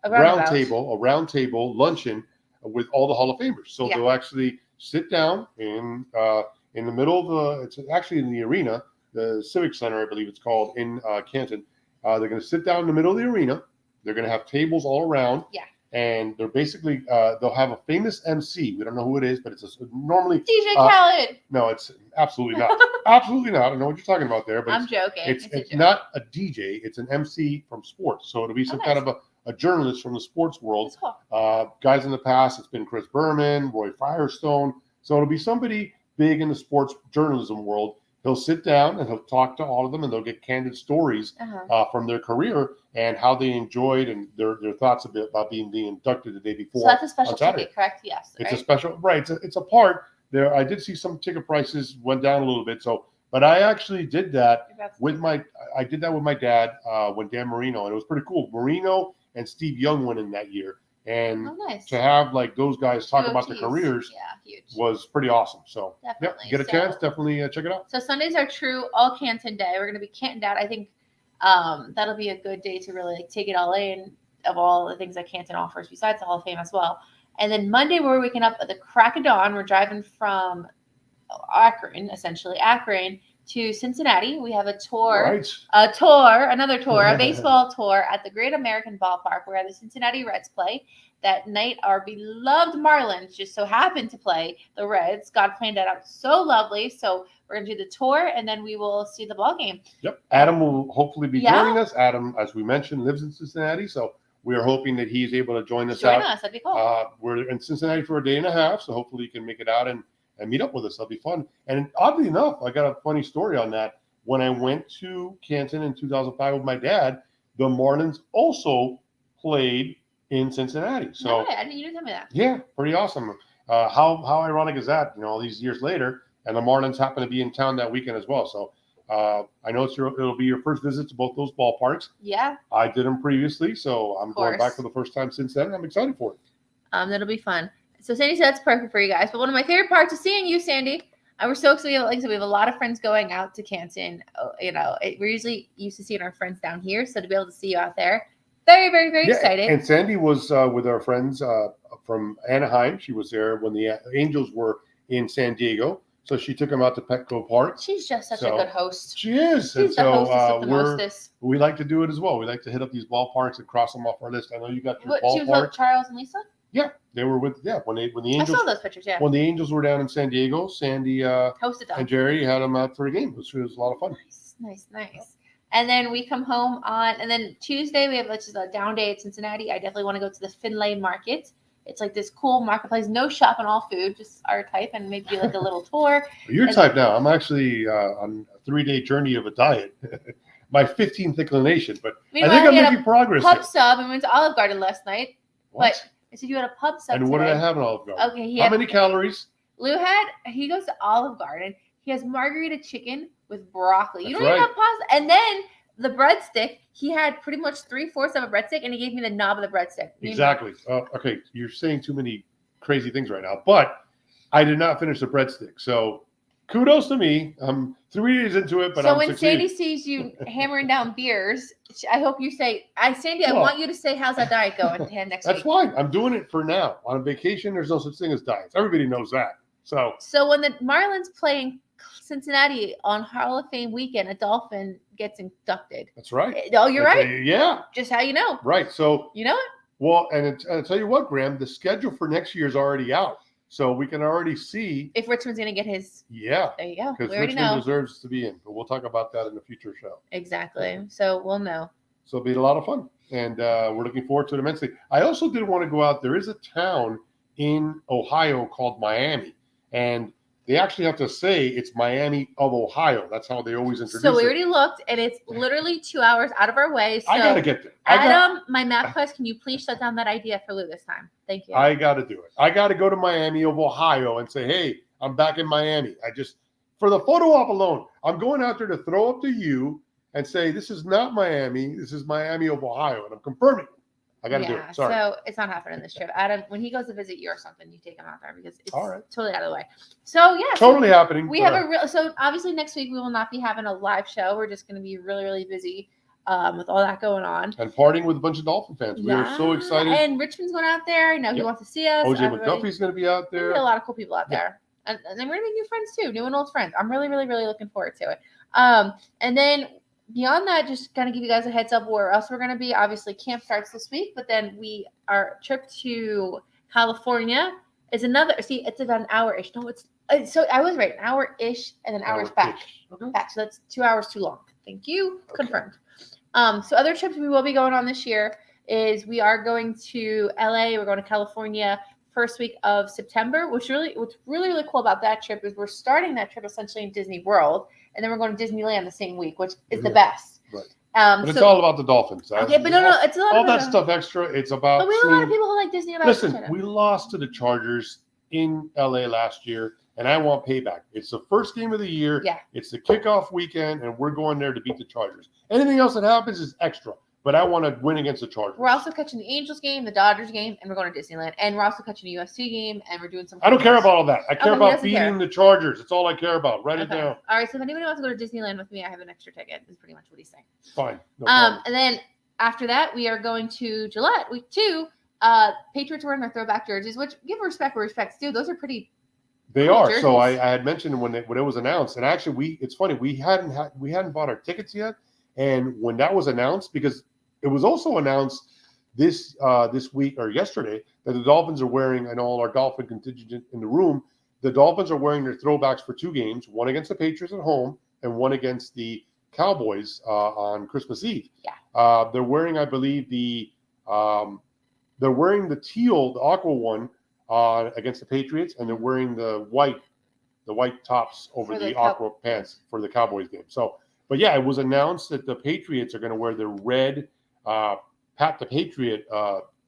round table luncheon with all the Hall of Famers. So they'll actually sit down in the middle of it's actually in the arena, the Civic Center, I believe it's called, in Canton. They're going to sit down in the middle of the arena, They're going to have tables all around. Yeah. And they're basically, they'll have a famous MC. We don't know who it is, but it's normally DJ Khaled. No, it's absolutely not. Absolutely not. I don't know what you're talking about there, but I'm joking. It's a joke. not a DJ. It's an MC from sports. So it'll be some kind of a journalist from the sports world. That's cool. Guys in the past, it's been Chris Berman, Roy Firestone. So it'll be somebody big in the sports journalism world. He'll sit down and he'll talk to all of them, and they'll get candid stories from their career and how they enjoyed and their thoughts about being inducted the day before. So that's a special ticket, correct? Yes. It's a special, right? It's a part there. I did see some ticket prices went down a little bit. So, but I actually did that with my dad when Dan Marino, and it was pretty cool. Marino and Steve Young went in that year. And to have like those guys talk about their careers was pretty awesome. So, definitely. Get a chance, definitely check it out. So Sundays are true all Canton day. We're going to be Canton Dad. I think that'll be a good day to really take it all in of all the things that Canton offers besides the Hall of Fame as well. And then Monday we're waking up at the crack of dawn. We're driving from Akron to Cincinnati. We have a tour, another tour, a baseball tour at the Great American Ballpark where the Cincinnati Reds play. That night, our beloved Marlins just so happened to play the Reds. God planned that out so lovely. So we're going to do the tour, and then we will see the ball game. Yep. Adam will hopefully be joining us. Adam, as we mentioned, lives in Cincinnati, so we are hoping that he's able to join us out. That'd be cool. We're in Cincinnati for a day and a half, so hopefully he can make it out and meet up with us. That'll be fun. And oddly enough, I got a funny story on that. When I went to Canton in 2005 with my dad, the Marlins also played in Cincinnati. So I didn't even tell me that. Yeah, pretty awesome. How ironic is that? All these years later, and the Marlins happen to be in town that weekend as well. So I know it'll be your first visit to both those ballparks. Yeah, I did them previously, so I'm going back for the first time since then. And I'm excited for it. That'll be fun. So Sandy said that's perfect for you guys. But one of my favorite parts is seeing you, Sandy. We're so excited. Like I said, we have a lot of friends going out to Canton. We're usually used to seeing our friends down here, so to be able to see you out there. Very, very, very excited. And Sandy was with our friends from Anaheim. She was there when the Angels were in San Diego. So she took them out to Petco Park. She's just such a good host. She is. She's the hostess of the mostest. We like to do it as well. We like to hit up these ballparks and cross them off our list. I know you got your ballpark. She was with Charles and Lisa? Yeah. They were when the Angels. I saw those pictures, When the Angels were down in San Diego, Sandy hosted them. And Jerry had them out for a game. It was a lot of fun. Nice. And then we come home and then Tuesday we have just a down day at Cincinnati. I definitely want to go to the Finlay Market. It's like this cool marketplace, no shopping, all food, just our type, and maybe like a little tour. Your type now. I'm actually on a 3-day journey of a diet. My 15th inclination, but I think I'm making progress. Pub sub. We went to Olive Garden last night. What? But I said you had a pub sub. And what did I have in Olive Garden? Okay, how many calories? He goes to Olive Garden. He has margarita chicken with broccoli. You don't That's even have pasta. And then the breadstick, he had pretty much 3/4 of a breadstick, and he gave me the knob of the breadstick. Exactly. Okay, you're saying too many crazy things right now, but I did not finish the breadstick. So kudos to me. I'm 3 days into it, but so I'm when succeeding. Sandy sees you hammering down beers, I hope you say, Sandy, I want you to say, how's that diet going next week? That's fine. I'm doing it for now. On vacation, there's no such thing as diets. Everybody knows that. So when the Marlins play in Cincinnati on Hall of Fame weekend, a Dolphin gets inducted. That's right. Oh, you're right. Yeah. Just how you know. Right. So you know it. Well, and I'll tell you what, Graham, the schedule for next year is already out. So we can already see if Richmond's going to get his. Yeah. There you go. Because Richmond deserves to be in. But we'll talk about that in a future show. Exactly. So we'll know. So it'll be a lot of fun. And we're looking forward to it immensely. I also did want to go out. There is a town in Ohio called Miami. And they actually have to say it's Miami of Ohio. That's how they always introduce it. So we already looked, and it's literally 2 hours out of our way. So I got to get there. Adam, my map quest, can you please shut down that idea for Lou this time? Thank you. I got to do it. I got to go to Miami of Ohio and say, hey, I'm back in Miami. For the photo op alone, I'm going out there to throw up to you and say, this is not Miami. This is Miami of Ohio. And I'm confirming it. I got to do it. Sorry. So it's not happening this trip. Adam, when he goes to visit you or something, you take him out there because it's totally out of the way. So yeah. Totally happening. We have so obviously next week we will not be having a live show. We're just going to be really, really busy with all that going on. And partying with a bunch of Dolphin fans. We are so excited. And Richmond's going out there. I know he wants to see us. OJ McDuffie's going to be out there. A lot of cool people out there. And then we're going to make new friends too, new and old friends. I'm really, really, really looking forward to it. And then beyond that, just kind of give you guys a heads up where else we're going to be. Obviously, camp starts this week, but then our trip to California is another. See, it's about an hour-ish. No, so I was right, an hour-ish and an hour's back. Okay. Back, so that's 2 hours too long. Thank you. Okay. Confirmed. So other trips we will be going on this year is we are going to LA. We're going to California first week of September. What's really cool about that trip is we're starting that trip essentially in Disney World, and then we're going to Disneyland the same week, which is the best. Right. But it's so, all about the Dolphins. Okay, but no, it's a lot all of that stuff extra. It's about. But we have a lot of people who like Disney. Listen, we lost to the Chargers in LA last year, and I want payback. It's the first game of the year. Yeah. It's the kickoff weekend, and we're going there to beat the Chargers. Anything else that happens is extra, but I want to win against the Chargers. We're also catching the Angels game, the Dodgers game, and we're going to Disneyland. And we're also catching a UFC game, and we're doing some. I don't care about all that. I care about beating the Chargers. That's all I care about. Write it down. All right. So if anybody wants to go to Disneyland with me, I have an extra ticket. Is pretty much what he's saying. Fine. No problem. And then after that, we are going to Gillette week 2. Patriots wearing their throwback jerseys, which give respect where respect's due. Those are pretty. They are. Jerseys. So I had mentioned when it was announced, and actually it's funny, we hadn't bought our tickets yet, and when that was announced, because it was also announced this week or yesterday that the Dolphins are wearing, and all our Dolphin contingent in the room, the Dolphins are wearing their throwbacks for 2 games, one against the Patriots at home and one against the Cowboys on Christmas Eve. Yeah. They're wearing, I believe, they're wearing the teal, the aqua one against the Patriots, and they're wearing the white tops over the aqua pants for the Cowboys game. So, but yeah, it was announced that the Patriots are going to wear the red Pat the Patriot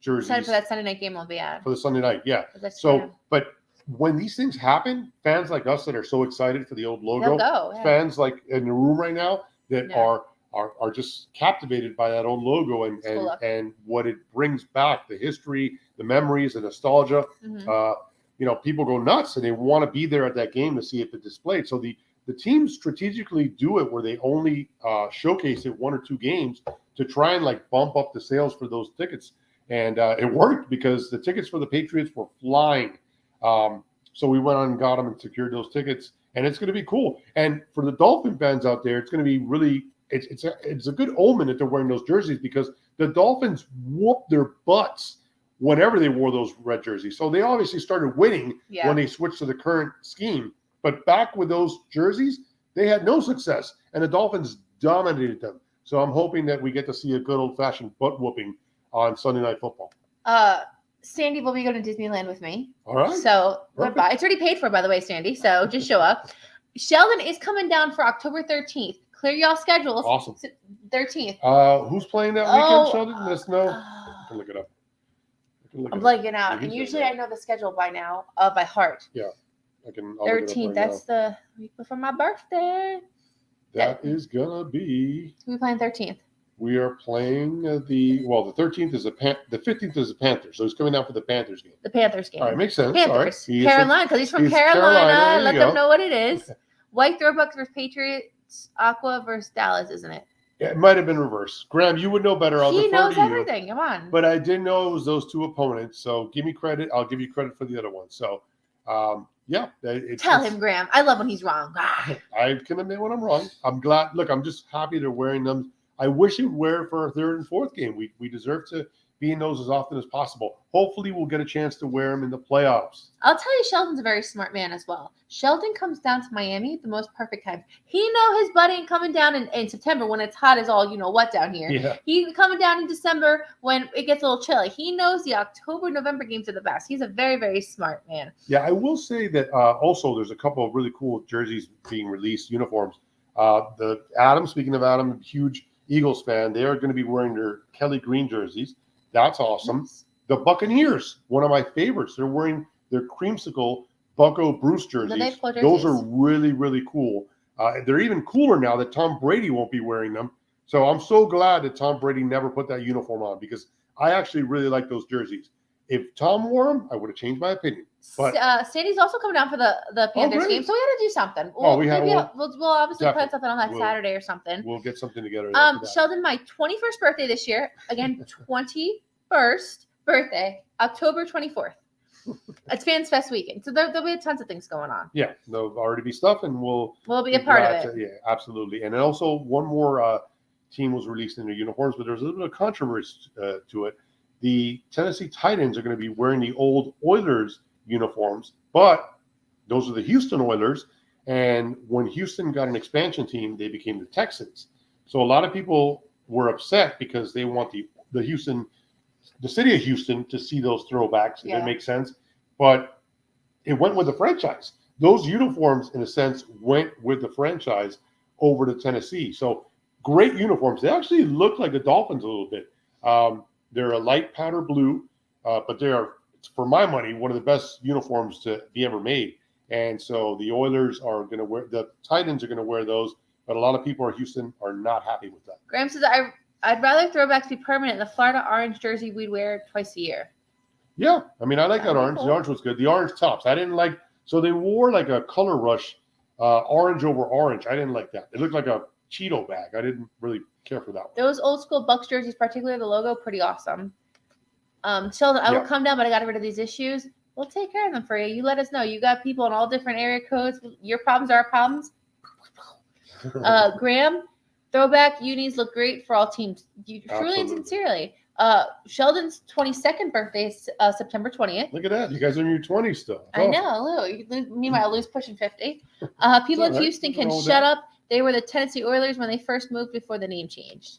jerseys. Excited for that Sunday night game we'll be at. For the Sunday night, yeah. So, but when these things happen, fans like us that are so excited for the old logo, fans like in the room right now that are just captivated by that old logo and what it brings back, the history, the memories, the nostalgia. Mm-hmm. People go nuts and they want to be there at that game to see it displayed. So the teams strategically do it where they only showcase it 1 or 2 games to try and like bump up the sales for those tickets. And it worked because the tickets for the Patriots were flying. So we went on and got them and secured those tickets, and it's going to be cool. And for the Dolphin fans out there, it's going to be really. It's a good omen that they're wearing those jerseys because the Dolphins whooped their butts whenever they wore those red jerseys. So they obviously started winning when they switched to the current scheme. But back with those jerseys, they had no success, and the Dolphins dominated them. So I'm hoping that we get to see a good old-fashioned butt whooping on Sunday Night Football. Sandy will be going to Disneyland with me. All right. So goodbye. It's already paid for, by the way, Sandy. So just show up. Sheldon is coming down for October 13th. Clear y'all schedules. Awesome. 13th. Who's playing that weekend, Sheldon? Let us know. I can look it up. I'm blanking out. And usually I know the schedule by now, by heart. Yeah. I'll 13th. That's the week before my birthday. That is going to be. Who are we playing 13th? We are playing the 13th is the 15th is the Panthers. So he's coming down for the Panthers game. The Panthers game. All right, makes sense. Panthers. All right. Carolina, because he's from Carolina. Let them know what it is. White throwbacks versus Patriots, Aqua versus Dallas, isn't it? Yeah, it might have been reversed. Graham, you would know better. He knows everything. Come on. But I didn't know it was those 2 opponents. So give me credit. I'll give you credit for the other one. So, yeah. Tell him, Graham. I love when he's wrong. I can admit when I'm wrong. I'm glad. Look, I'm just happy they're wearing them. I wish he would wear it for our 3rd and 4th game. We deserve to be in those as often as possible. Hopefully, we'll get a chance to wear them in the playoffs. I'll tell you, Sheldon's a very smart man as well. Sheldon comes down to Miami at the most perfect time. He know his buddy ain't coming down in September when it's hot as all you know what down here. Yeah. He's coming down in December when it gets a little chilly. He knows the October, November games are the best. He's a very, very smart man. Yeah, I will say that also there's a couple of really cool jerseys being released, uniforms. Speaking of Adam, huge Eagles fan, they are going to be wearing their Kelly Green jerseys. That's awesome. Nice. The Buccaneers, one of my favorites, they're wearing their creamsicle Bucco Bruce jerseys. Those are really, really cool. They're even cooler now that Tom Brady won't be wearing them. So I'm so glad that Tom Brady never put that uniform on because I actually really like those jerseys. If Tom wore them, I would have changed my opinion. But Sandy's also coming down for the Panthers game, so we had to do something. We'll obviously put something on that Saturday or something. We'll get something together. Sheldon, my 21st birthday this year. Again, 21st birthday, October 24th. It's Fans Fest weekend, so there'll be tons of things going on. Yeah, there'll already be stuff, and we'll be a part of it. Yeah, absolutely. And then also one more team was released in their uniforms, but there's a little bit of controversy to it. The Tennessee Titans are going to be wearing the old Oilers uniforms, but those are the Houston Oilers. And when Houston got an expansion team, they became the Texans. So a lot of people were upset because they want the city of Houston to see those throwbacks, if it makes sense. But it went with the franchise. Those uniforms, in a sense, went with the franchise over to Tennessee. So great uniforms. They actually look like the Dolphins a little bit. They're a light powder blue, but they are, for my money, one of the best uniforms to be ever made. And so the Oilers are going to wear, the Titans are going to wear those, but a lot of people in Houston are not happy with that. Graham says, I'd rather throwbacks be permanent. The Florida orange jersey we'd wear twice a year. Yeah, I mean, I like that orange. Cool. The orange was good. The orange tops, I didn't like. So they wore like a color rush, orange over orange. I didn't like that. It looked like a Cheeto bag. I didn't really care for that one. Those old school Bucks jerseys, particularly the logo, pretty awesome. Sheldon, I will come down, but I got rid of these issues. We'll take care of them for you. You let us know. You got people in all different area codes. Your problems are our problems. Graham, throwback unis look great for all teams. Truly and sincerely. Sheldon's 22nd birthday is September 20th. Look at that. You guys are in your 20s still. I know. Meanwhile, Lou's pushing 50. People in Houston can shut up. They were the Tennessee Oilers when they first moved before the name changed.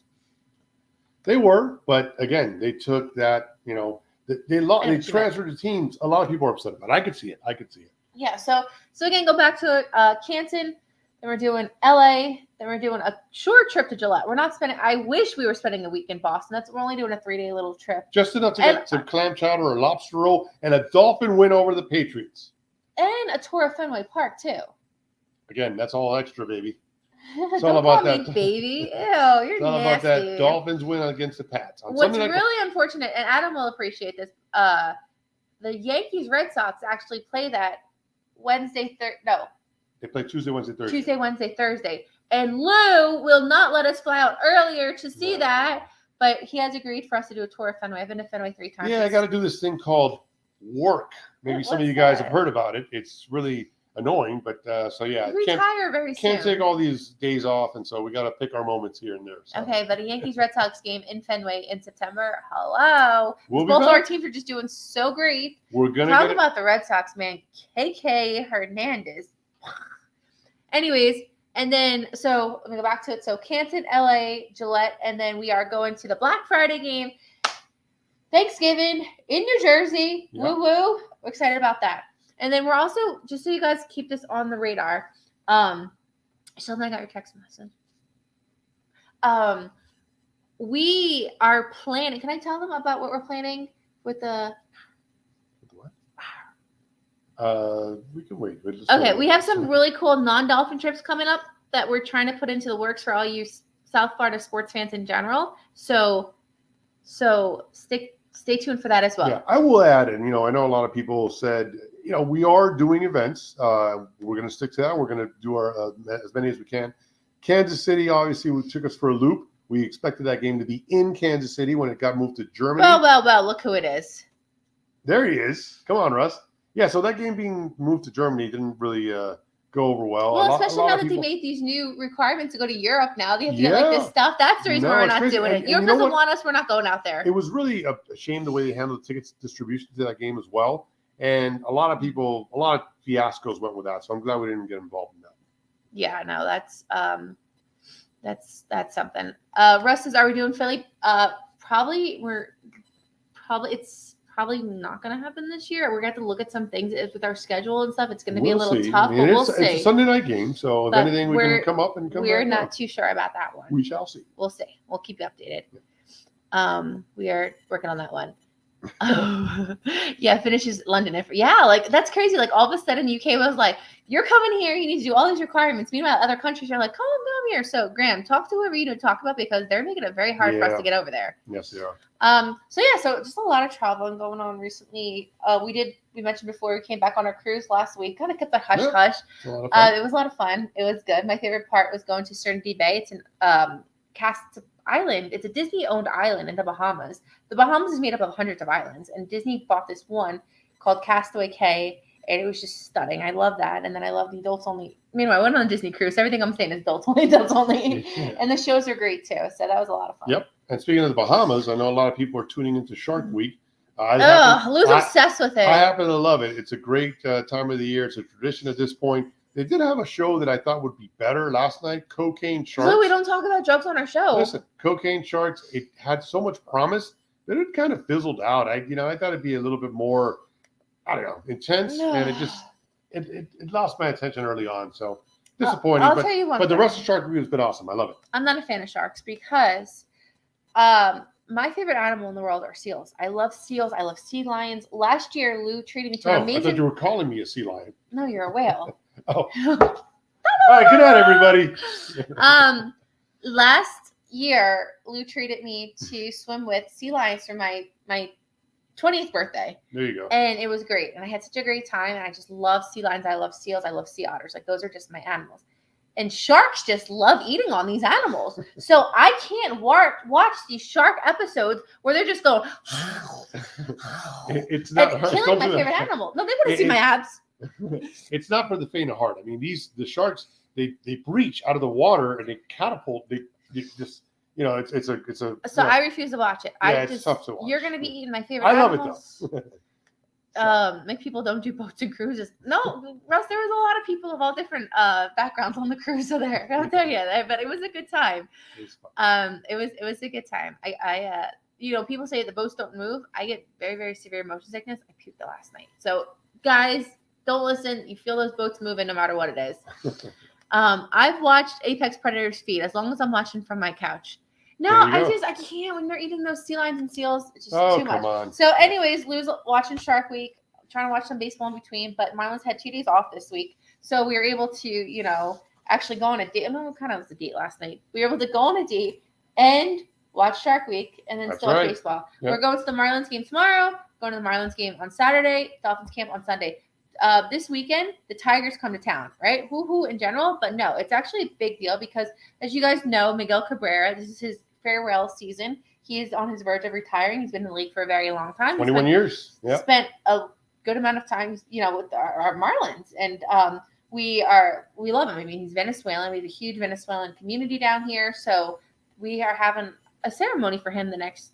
They were, but again, they took that, they transferred to teams. A lot of people are upset about it. I could see it. Yeah. So again, go back to Canton. Then we're doing LA. Then we're doing a short trip to Gillette. We're not spending. I wish we were spending a week in Boston. We're only doing a 3-day little trip. Just enough to get some clam chowder or lobster roll and a Dolphin win over the Patriots. And a tour of Fenway Park too. Again, that's all extra, baby. It's all about that, baby. Ew, you're it's all nasty. About that Dolphins win against the Pats. What's really unfortunate, and Adam will appreciate this, the Yankees Red Sox actually play that Wednesday. They play Tuesday, Wednesday, Thursday. Tuesday, Wednesday, Thursday, and Lou will not let us fly out earlier to see that, but he has agreed for us to do a tour of Fenway. I've been to Fenway 3 times. Yeah, I got to do this thing called work. Maybe some of you guys have heard about it. It's really annoying, but so yeah, retire very soon. Can't take all these days off, and so we got to pick our moments here and there. So. Okay, but a Yankees Red Sox game in Fenway in September. Hello, both our teams are just doing so great. We're gonna talk about the Red Sox, man. KK Hernandez. Anyways, and then so let me go back to it. So Canton, LA, Gillette, and then we are going to the Black Friday game, Thanksgiving in New Jersey. Yep. Woo woo! We're excited about that. And then we're also, just so you guys keep this on the radar, Sheldon, I got your text message. We are planning, can I tell them about what we're planning with the... What? We can wait. Okay, we have some really cool non-Dolphin trips coming up that we're trying to put into the works for all you South Florida sports fans in general. So stay tuned for that as well. Yeah, I will add, and I know a lot of people said, we are doing events. We're going to stick to that. We're going to do our as many as we can. Kansas City, obviously, took us for a loop. We expected that game to be in Kansas City when it got moved to Germany. Well, look who it is. There he is. Come on, Russ. Yeah, so that game being moved to Germany didn't really go over well. Well, especially now that they made these new requirements to go to Europe now. They have to get like this stuff. That's the reason why we're not doing it. Europe doesn't want us. We're not going out there. It was really a shame the way they handled the tickets distribution to that game as well. And a lot of fiascos went with that. So I'm glad we didn't get involved in that. Yeah, no, that's something. Russ says, are we doing Philly? It's probably not going to happen this year. We're going to have to look at some things with our schedule and stuff. It's going to be a little tough, but we'll see. It's a Sunday night game, so if anything, we can come up and come back. We're not too sure about that one. We shall see. We'll see. We'll keep you updated. We are working on that one. Yeah, finishes London. That's crazy. Like all of a sudden, the UK was like, "You're coming here. You need to do all these requirements." Meanwhile, other countries are like, "Come here." So, Graham, talk to whoever you need to talk about because they're making it very hard for us to get over there. Yes, they are. So just a lot of traveling going on recently. We mentioned before we came back on our cruise last week. Kind of kept that hush hush. It was a lot of fun. It was good. My favorite part was going to Serenity Bay. It's an island. It's a Disney-owned island in the Bahamas. The Bahamas is made up of hundreds of islands, and Disney bought this one called Castaway Cay, and it was just stunning. I love that. And then I love the adults only. Meanwhile, I went on a Disney cruise. Everything I'm saying is adults only. And the shows are great too. So that was a lot of fun. Yep. And speaking of the Bahamas, I know a lot of people are tuning into Shark Week. Lou's obsessed with it. I happen to love it. It's a great time of the year. It's a tradition at this point. They did have a show that I thought would be better last night, Cocaine Sharks. Lou, we don't talk about drugs on our show. Listen, Cocaine Sharks, it had so much promise that it kind of fizzled out. I thought it'd be a little bit more, I don't know, intense, and it lost my attention early on. So disappointing. I'll tell you one but the thing. rest of Shark Week has been awesome. I love it. I'm not a fan of sharks because my favorite animal in the world are seals. I love seals. I love sea lions. Last year, Lou treated me to an amazing. I thought you were calling me a sea lion. No, you're a whale. Oh. All right, good night, everybody. Last year, Lou treated me to swim with sea lions for my 20th birthday. There you go. And it was great. And I had such a great time. And I just love sea lions. I love seals. I love sea otters. Like, those are just my animals. And sharks just love eating on these animals. So I can't watch these shark episodes where they're just going, it's not and killing my favorite animal. No, they want to see my abs. It's not for the faint of heart. I mean, the sharks, they breach out of the water and they catapult. They just, it's a. So I refuse to watch it. It's tough to watch. You're going to be eating my favorite I love animals. it though. Make people don't do boats and cruises. No, Russ, there was a lot of people of all different backgrounds on the cruise there. I'll tell you that, but it was a good time. It was a good time. I people say the boats don't move. I get very, very severe motion sickness. I puked the last night. So guys, don't listen. You feel those boats moving no matter what it is. I've watched apex predators feed as long as I'm watching from my couch. No, I can't when they're eating those sea lions and seals. It's just too much. Come on. So anyways, Lou's watching Shark Week, trying to watch some baseball in between, but Marlins had 2 days off this week. So we were able to, actually go on a date. I don't know what kind of was a date last night. We were able to go on a date and watch Shark Week and then still watch baseball. Yep. We're going to the Marlins game tomorrow, going to the Marlins game on Saturday, Dolphins camp on Sunday. This weekend, the Tigers come to town, right? Woo-hoo in general, but no, it's actually a big deal because, as you guys know, Miguel Cabrera, this is his farewell season. He is on his verge of retiring. He's been in the league for a very long time. 21 years. Yeah. Spent a good amount of time, with our Marlins, and we love him. I mean, he's Venezuelan. We have a huge Venezuelan community down here, so we are having a ceremony for him the next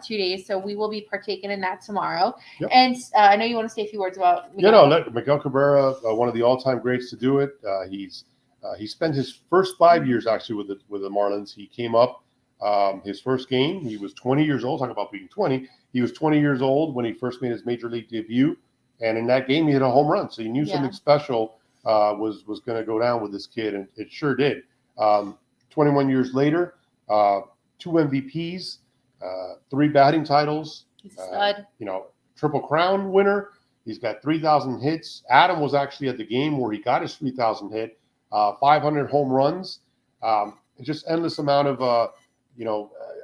2 days. So we will be partaking in that tomorrow. Yep. And I know you want to say a few words about Miguel Cabrera, one of the all-time greats to do it. He spent his first 5 years actually with the Marlins. He came up. His first game, he was 20 years old. Talk about being 20. He was 20 years old when he first made his major league debut. And in that game, he hit a home run. So you knew something special was going to go down with this kid. And it sure did. 21 years later, 2 MVPs, 3 batting titles. He's a stud. Triple Crown winner. He's got 3,000 hits. Adam was actually at the game where he got his 3,000 hit, 500 home runs. Just endless amount of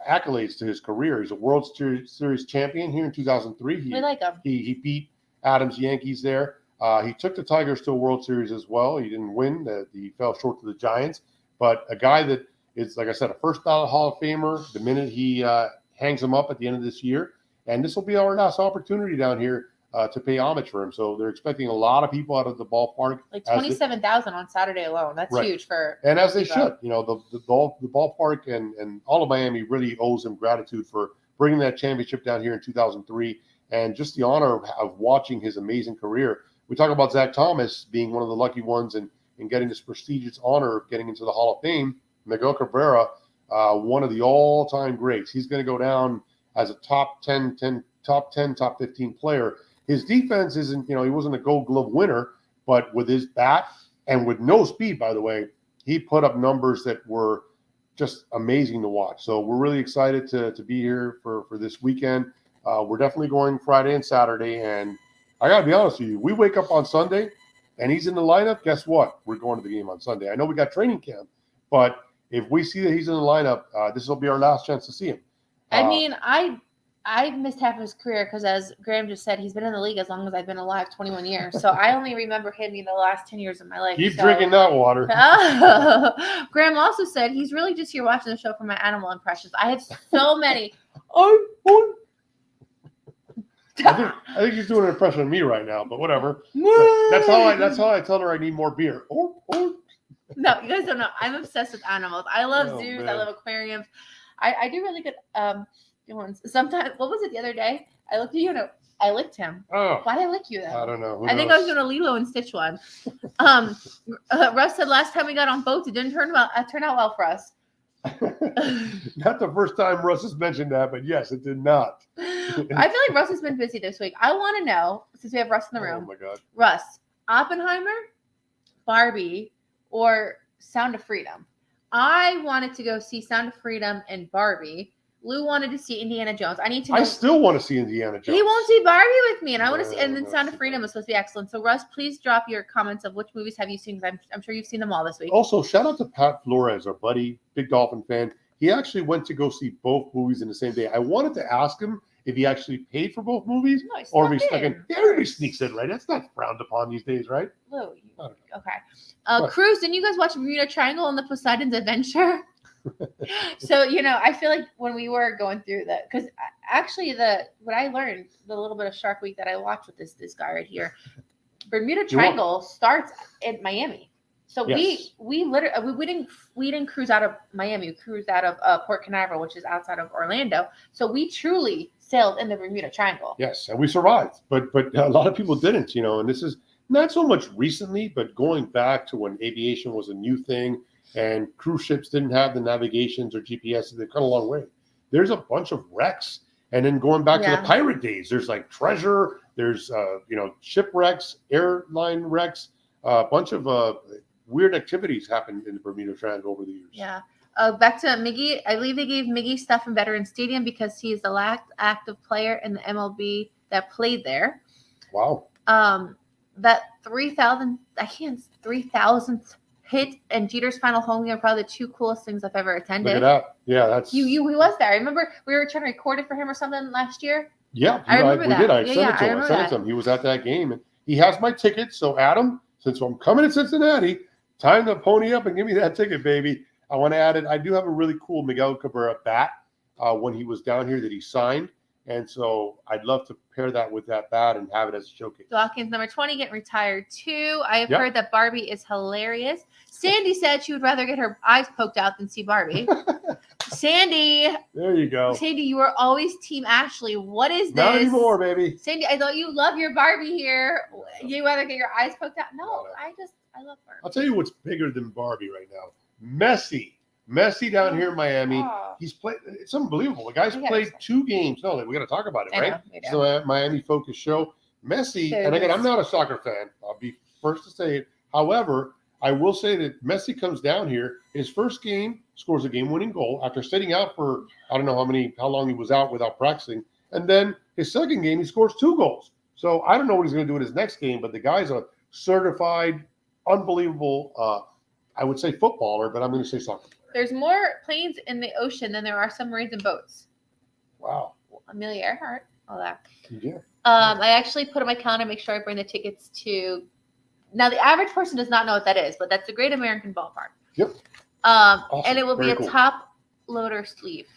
accolades to his career. He's a World Series champion here in 2003. We like him. He beat Adams Yankees there. He took the Tigers to a World Series as well. He didn't win. He fell short to the Giants. But a guy that is, like I said, a first ballot Hall of Famer the minute he hangs him up at the end of this year. And this will be our last opportunity down here to pay homage for him. So they're expecting a lot of people out of the ballpark. Like 27,000 on Saturday alone. That's huge for. And as they should. The ballpark and all of Miami really owes him gratitude for bringing that championship down here in 2003 and just the honor of watching his amazing career. We talk about Z.Thomas being one of the lucky ones and getting this prestigious honor of getting into the Hall of Fame. Miguel Cabrera, one of the all-time greats. He's going to go down as a top 10, top 15 player. His defense isn't, he wasn't a Gold Glove winner, but with his bat and with no speed, by the way, he put up numbers that were just amazing to watch. So we're really excited to be here for this weekend. We're definitely going Friday and Saturday. And I got to be honest with you, we wake up on Sunday and he's in the lineup. Guess what? We're going to the game on Sunday. I know we got training camp, but if we see that he's in the lineup, this will be our last chance to see him. I mean, I missed half of his career because, as Graham just said, he's been in the league as long as I've been alive, 21 years. So I only remember him the last 10 years of my life. Keep drinking that water. Graham also said he's really just here watching the show for my animal impressions. I have so many. I think she's doing an impression of me right now, but whatever. That's how I tell her I need more beer. No, you guys don't know. I'm obsessed with animals. I love zoos. Man. I love aquariums. I do really good ones. Sometimes, what was it the other day? I looked at you and I licked him. Oh, Why did I lick you though? I don't know. I think I was doing a Lilo and Stitch one. Russ said last time we got on boats, it didn't turn out well for us. Not the first time Russ has mentioned that, but yes, it did not. I feel like Russ has been busy this week. I want to know, since we have Russ in the room. Oh my God. Russ, Oppenheimer, Barbie, or Sound of Freedom? I wanted to go see Sound of Freedom and Barbie. Lou wanted to see Indiana Jones. I need to know. I still want to see Indiana Jones. He won't see Barbie with me, and I want to see. And then No, Sound of Freedom is supposed to be excellent. So Russ, please drop your comments of which movies have you seen. I'm sure you've seen them all this week. Also, shout out to Pat Flores, our buddy, big Dolphin fan. He actually went to go see both movies in the same day. I wanted to ask him if he actually paid for both movies, No, he or if snuck he snuck in. in. Yeah, everybody sneaks in, right? That's not frowned upon these days, right? Lou, Okay. okay. Cruz, didn't you guys watch Bermuda Triangle and the Poseidon's Adventure? So, I feel like when we were going through that, because actually what I learned, the little bit of Shark Week that I watched with this guy right here, Bermuda Triangle starts in Miami. So Yes. we literally we didn't cruise out of Miami. We cruised out of Port Canaveral, which is outside of Orlando. So we truly sailed in the Bermuda Triangle. Yes, and we survived, but a lot of people didn't, and this is not so much recently, but going back to when aviation was a new thing and cruise ships didn't have the navigations or GPS, they've come a long way. There's a bunch of wrecks, and then going back to the pirate days, there's like treasure, there's shipwrecks, airline wrecks, a bunch of weird activities happened in the Bermuda Triangle over the years. Yeah. Back to Miggy. I believe they gave Miggy stuff in Veterans Stadium because he is the last active player in the MLB that played there. Wow. That 3,000th hit and Jeter's final home game are probably the two coolest things I've ever attended. Look at that. Yeah, that's he was there. I remember we were trying to record it for him or something last year. Yeah, I remember that. We did. I Yeah, sent yeah, it to him. I sent it to him. He was at that game, and he has my ticket. So, Adam, since I'm coming to Cincinnati, time to pony up and give me that ticket, baby. I want to add it. I do have a really cool Miguel Cabrera bat when he was down here that he signed, and so I'd love to pair that with that bat and have it as a showcase. Dawkins, number 20, getting retired too. I have heard that Barbie is hilarious. Sandy said she would rather get her eyes poked out than see Barbie. Sandy. There you go. Sandy, you were always Team Ashley. What is this? Not anymore, baby. Sandy, I thought you love your Barbie here. You rather get your eyes poked out? No. I love Barbie. I'll tell you what's bigger than Barbie right now. Messi down here in Miami. Oh. He's played. It's unbelievable. The guy's played 2 games. No, we got to talk about it, right? It's a Miami focus show. Messi, and again, I'm not a soccer fan. I'll be first to say it. However, I will say that Messi comes down here. His first game scores a game-winning goal after sitting out for I don't know how long he was out without practicing, and then his second game he scores 2 goals. So I don't know what he's going to do in his next game, but the guy's a certified, unbelievable. I would say footballer, but I'm going to say soccer player. There's more planes in the ocean than there are submarines and boats. Wow. Amelia Earhart, all that. Yeah. I actually put on my calendar, make sure I bring the tickets to. Now, the average person does not know what that is, but that's the Great American Ballpark. Yep. Awesome. And it will be a top loader sleeve.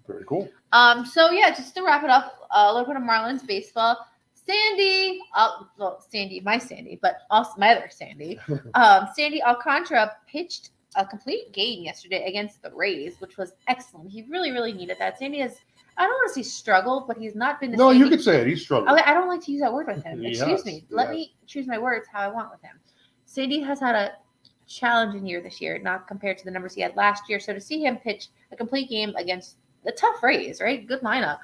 Very cool. So yeah, just to wrap it up, a little bit of Marlins baseball. Sandy, my Sandy, but also my other Sandy. Sandy Alcantara pitched a complete game yesterday against the Rays, which was excellent. He really, really needed that. Sandy has, I don't want to say struggled, but he's not been the No, same. you could say it. He's struggled. Okay, I don't like to use that word with him. Excuse me. Let Yes. me choose my words how I want with him. Sandy has had a challenging year this year, not compared to the numbers he had last year. So to see him pitch a complete game against the tough Rays, right? Good lineup,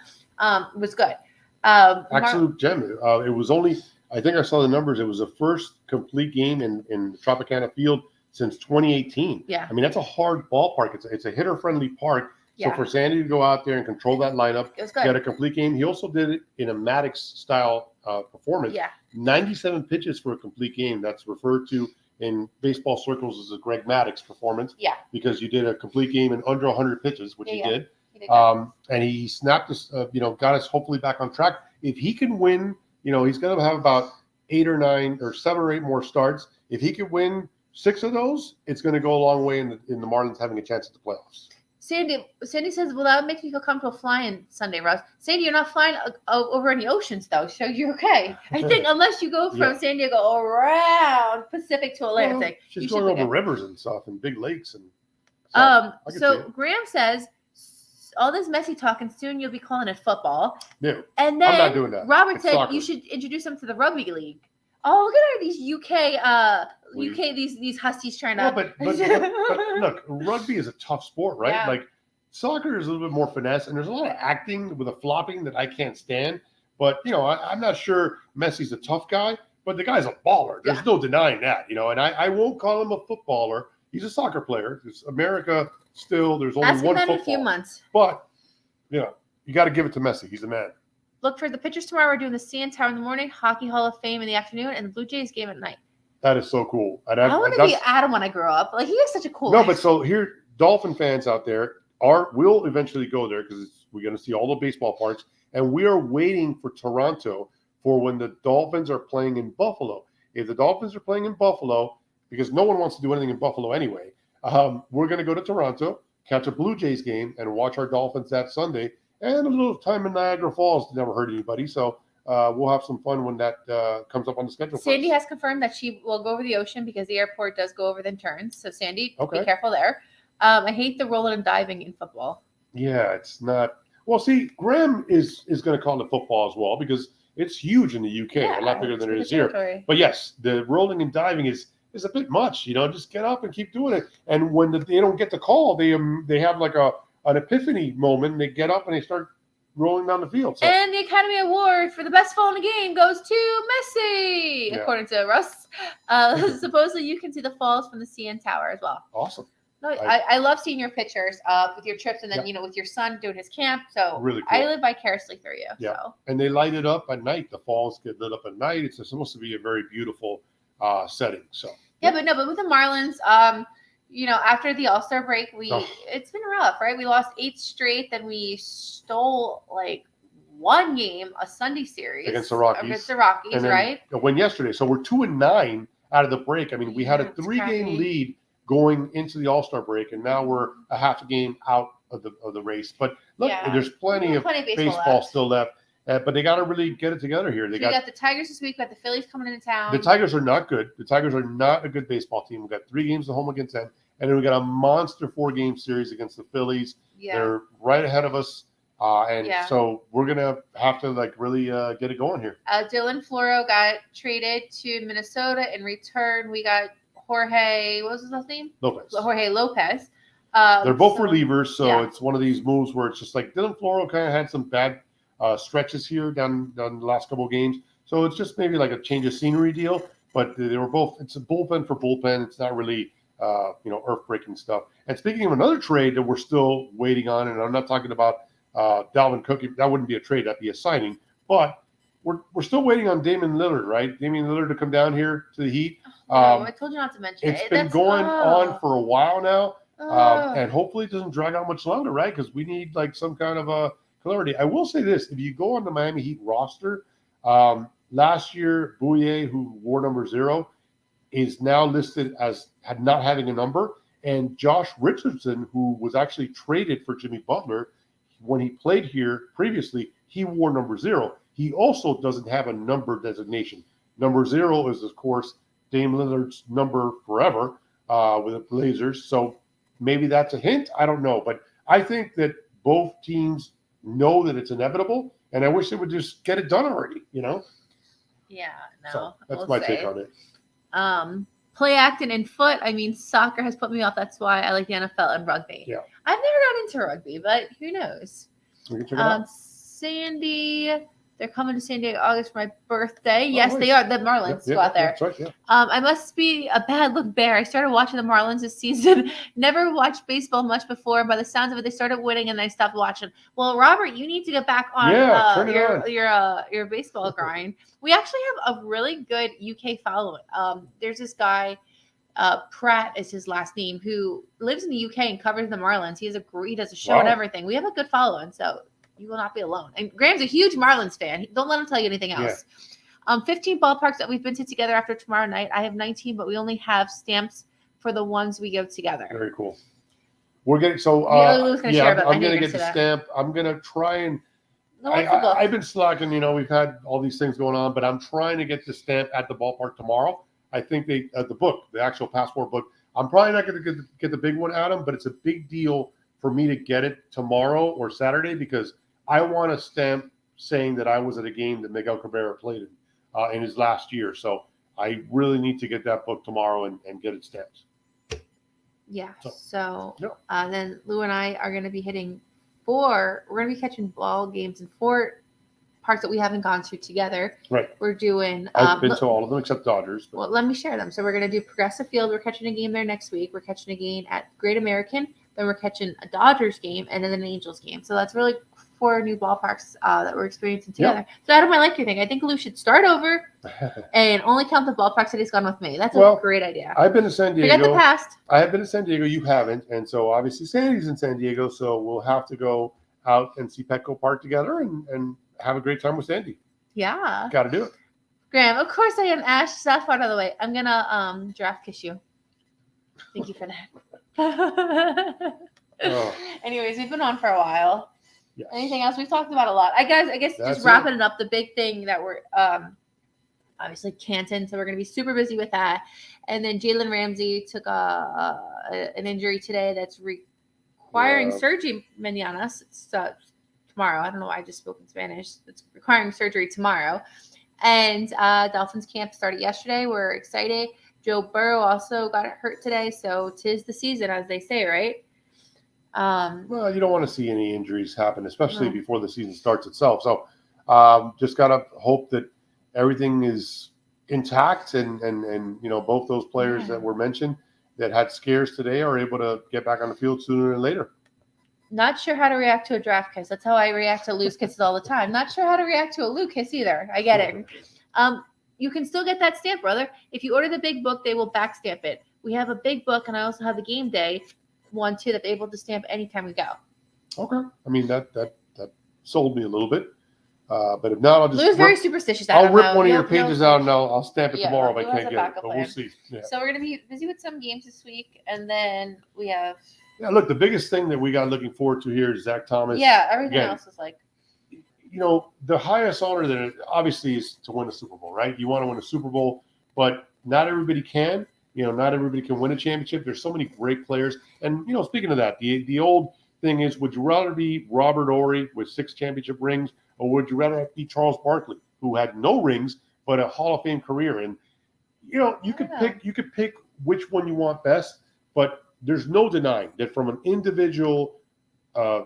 was good. Absolute gem. It was only, I think I saw the numbers. It was the first complete game in Tropicana Field since 2018. Yeah. I mean, that's a hard ballpark. It's a hitter-friendly park. So Yeah. for Sandy to go out there and control that lineup, It was get good. a complete game. He also did it in a Maddox-style performance. Yeah. 97 pitches for a complete game. That's referred to in baseball circles as a Greg Maddox performance. Yeah. Because you did a complete game in under 100 pitches, which he did. He did good. And he snapped us, got us hopefully back on track. If he can win, he's going to have about 8 or 9 or 7 or 8 more starts. If he could win 6 of those, it's going to go a long way in the Marlins having a chance at the playoffs. Sandy says, well, that would make me feel comfortable flying Sunday, Russ. Sandy, you're not flying over any oceans, though, so you're okay. I think unless you go from San Diego around Pacific to Atlantic. Well, she's going over rivers and stuff and big lakes. And so Graham says, all this messy talk, and soon you'll be calling it football. No, and then I'm not doing that. Robert said soccer. You should introduce them to the rugby league. Oh, look at these UK, these hussies trying to. No, but look, rugby is a tough sport, right? Yeah. Like soccer is a little bit more finesse, and there's a lot of acting with the flopping that I can't stand. But I'm not sure Messi's a tough guy, but the guy's a baller. There's no denying that, and I won't call him a footballer. He's a soccer player. It's America still. There's only one football. In a few months. But you got to give it to Messi. He's a man. Look for the pictures tomorrow. We're doing the CN Tower in the morning, Hockey Hall of Fame in the afternoon, and the Blue Jays game at night. That is so cool. I want to be Adam when I grow up. Like, he is such a cool life. But so here, Dolphin fans out there will eventually go there because we're going to see all the baseball parts, and we are waiting for Toronto for when the Dolphins are playing in Buffalo. If the Dolphins are playing in Buffalo, because no one wants to do anything in Buffalo anyway, we're going to go to Toronto, catch a Blue Jays game, and watch our Dolphins that Sunday. And a little time in Niagara Falls never hurt anybody. So we'll have some fun when that comes up on the schedule. Sandy has confirmed that she will go over the ocean because the airport does go over the turns. So, Sandy, be careful there. I hate the rolling and diving in football. Yeah, it's not. Well, see, Graham is going to call it football as well because it's huge in the UK, a lot bigger than it is here. But yes, the rolling and diving is a bit much. Just get up and keep doing it. And when they don't get the call, they have like an epiphany moment, and they get up and they start rolling down the field. So. And the Academy Award for the best fall in the game goes to Messi, according to Russ. Supposedly, you can see the falls from the CN Tower as well. Awesome. No, I love seeing your pictures with your trips, and then with your son doing his camp. So really cool. I live vicariously through you. Yeah, so. And they light it up at night. The falls get lit up at night. It's supposed to be a very beautiful setting. So but with the Marlins, after the All-Star break, it's been rough, right? We lost 8 straight, then we stole one game, a Sunday series against the Rockies, and right? Win yesterday, so we're 2-9 out of the break. I mean, we had a 3-game lead going into the All-Star break, and now we're a half a game out of the race. But look, there's plenty of baseball still left. But they got to really get it together here. They got the Tigers this week. Got the Phillies coming into town. The Tigers are not good. The Tigers are not a good baseball team. We got 3 games at home against them, and then we got a monster 4-game series against the Phillies. Yeah. They're right ahead of us, so we're gonna have to really get it going here. Dylan Floro got traded to Minnesota. In return, we got Jorge. What was his last name? Jorge Lopez. They're both relievers, so it's one of these moves where it's just like Dylan Floro kind of had some bad stretches here down the last couple of games. So it's just maybe like a change of scenery deal. But they were both, it's a bullpen for bullpen. It's not really, earth-breaking stuff. And speaking of another trade that we're still waiting on, and I'm not talking about Dalvin Cook. That wouldn't be a trade. That'd be a signing. But we're still waiting on Damian Lillard, right? Damian Lillard to come down here to the Heat. I told you not to mention it. It's been going on for a while now. And hopefully it doesn't drag out much longer, right? Because we need some kind of a clarity. I will say this: if you go on the Miami Heat roster, last year Bouye, who wore number 0, is now listed as not having a number, and Josh Richardson, who was actually traded for Jimmy Butler when he played here previously, he wore number 0. He also doesn't have a number designation. Number 0 is, of course, Dame Lillard's number forever with the Blazers. So maybe that's a hint. I don't know, but I think that both teams know that it's inevitable, and I wish they would just get it done already, Yeah, no. So that's my take on it. Play acting and foot. I mean, soccer has put me off. That's why I like the NFL and rugby. Yeah. I've never gotten into rugby, but who knows? We can check it out. Sandy, they're coming to San Diego August for my birthday. Yes, nice. They are. The Marlins go out there. That's right, yeah. I must be a bad luck bear. I started watching the Marlins this season. Never watched baseball much before. By the sounds of it, they started winning and I stopped watching. Well, Robert, you need to get back on your baseball grind. We actually have a really good UK following. There's this guy, Pratt is his last name, who lives in the UK and covers the Marlins. He does a show and everything. We have a good following, so you will not be alone. And Graham's a huge Marlins fan. Don't let him tell you anything else. Yeah. 15 ballparks that we've been to together after tomorrow night. I have 19, but we only have stamps for the ones we go together. Very cool. We're getting Lou's gonna share, but I I'm know gonna you're get gonna the say that. stamp. I'm gonna try and What's the book? I've been slacking. We've had all these things going on, but I'm trying to get the stamp at the ballpark tomorrow. I think the book, the actual passport book. I'm probably not going to get the big one, Adam, but it's a big deal for me to get it tomorrow or Saturday because I want a stamp saying that I was at a game that Miguel Cabrera played in his last year. So I really need to get that book tomorrow and get it stamped. Yeah. Then Lou and I are going to be hitting we're going to be catching ball games in 4 parks that we haven't gone to together. Right. We're doing. I've been to all of them except Dodgers. Well, let me share them. So we're going to do Progressive Field. We're catching a game there next week. We're catching a game at Great American. Then we're catching a Dodgers game and then an Angels game. So that's really 4 new ballparks that we're experiencing together. Yep. So Adam, I like your thing. I think Lou should start over and only count the ballparks that he's gone with me. That's a great idea. I've been to San Diego. Forget the past. I have been to San Diego. You haven't. And so obviously Sandy's in San Diego. So we'll have to go out and see Petco Park together and have a great time with Sandy. Yeah. Got to do it. Graham, of course I am. Ash, that part of the way. I'm going to draft kiss you. Thank you for that. Anyways, we've been on for a while. Yes. Anything else? We've talked about a lot. I guess that's just wrapping it up. The big thing that we're obviously Canton, so we're going to be super busy with that. And then Jalen Ramsey took an injury today that's requiring surgery. Mañana, it's tomorrow. I don't know why I just spoke in Spanish. It's requiring surgery tomorrow. And Dolphins camp started yesterday. We're excited. Joe Burrow also got hurt today, so 'tis the season, as they say, right? Well, you don't want to see any injuries happen, especially before the season starts itself. So just got to hope that everything is intact and both those players that were mentioned that had scares today are able to get back on the field sooner than later. Not sure how to react to a draft kiss. That's how I react to Lou's kisses all the time. Not sure how to react to a Lou kiss either. I get it. You can still get that stamp, brother. If you order the big book, they will back stamp it. We have a big book, and I also have the game day one too that they're able to stamp anytime we go. Okay. I mean that sold me a little bit. But if not, I'll just Lou's very superstitious. I'll rip one of your pages out and I'll stamp it tomorrow if I can't get it. But we'll see. Yeah. So we're gonna be busy with some games this week, and then we have. Yeah, look, the biggest thing that we got looking forward to here is Z.Thomas. Yeah, everything else is like. The highest honor that obviously is to win a Super Bowl, right? You want to win a Super Bowl, but not everybody can. Not everybody can win a championship. There's so many great players. And, speaking of that, the old thing is, would you rather be Robert Horry with 6 championship rings, or would you rather be Charles Barkley, who had no rings, but a Hall of Fame career? And, you could pick which one you want best, but there's no denying that from an individual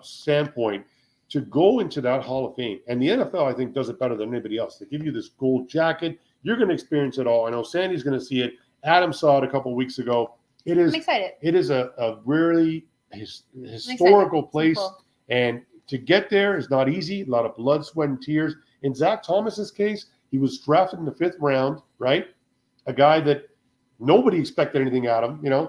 standpoint, to go into that Hall of Fame, and the NFL, I think, does it better than anybody else. They give you this gold jacket. You're going to experience it all. I know Sandy's going to see it. Adam saw it a couple of weeks ago. I'm excited. It is a really historical place, and to get there is not easy. A lot of blood, sweat, and tears. In Z.Thomas's case, he was drafted in the 5th round, right? A guy that nobody expected anything out of him.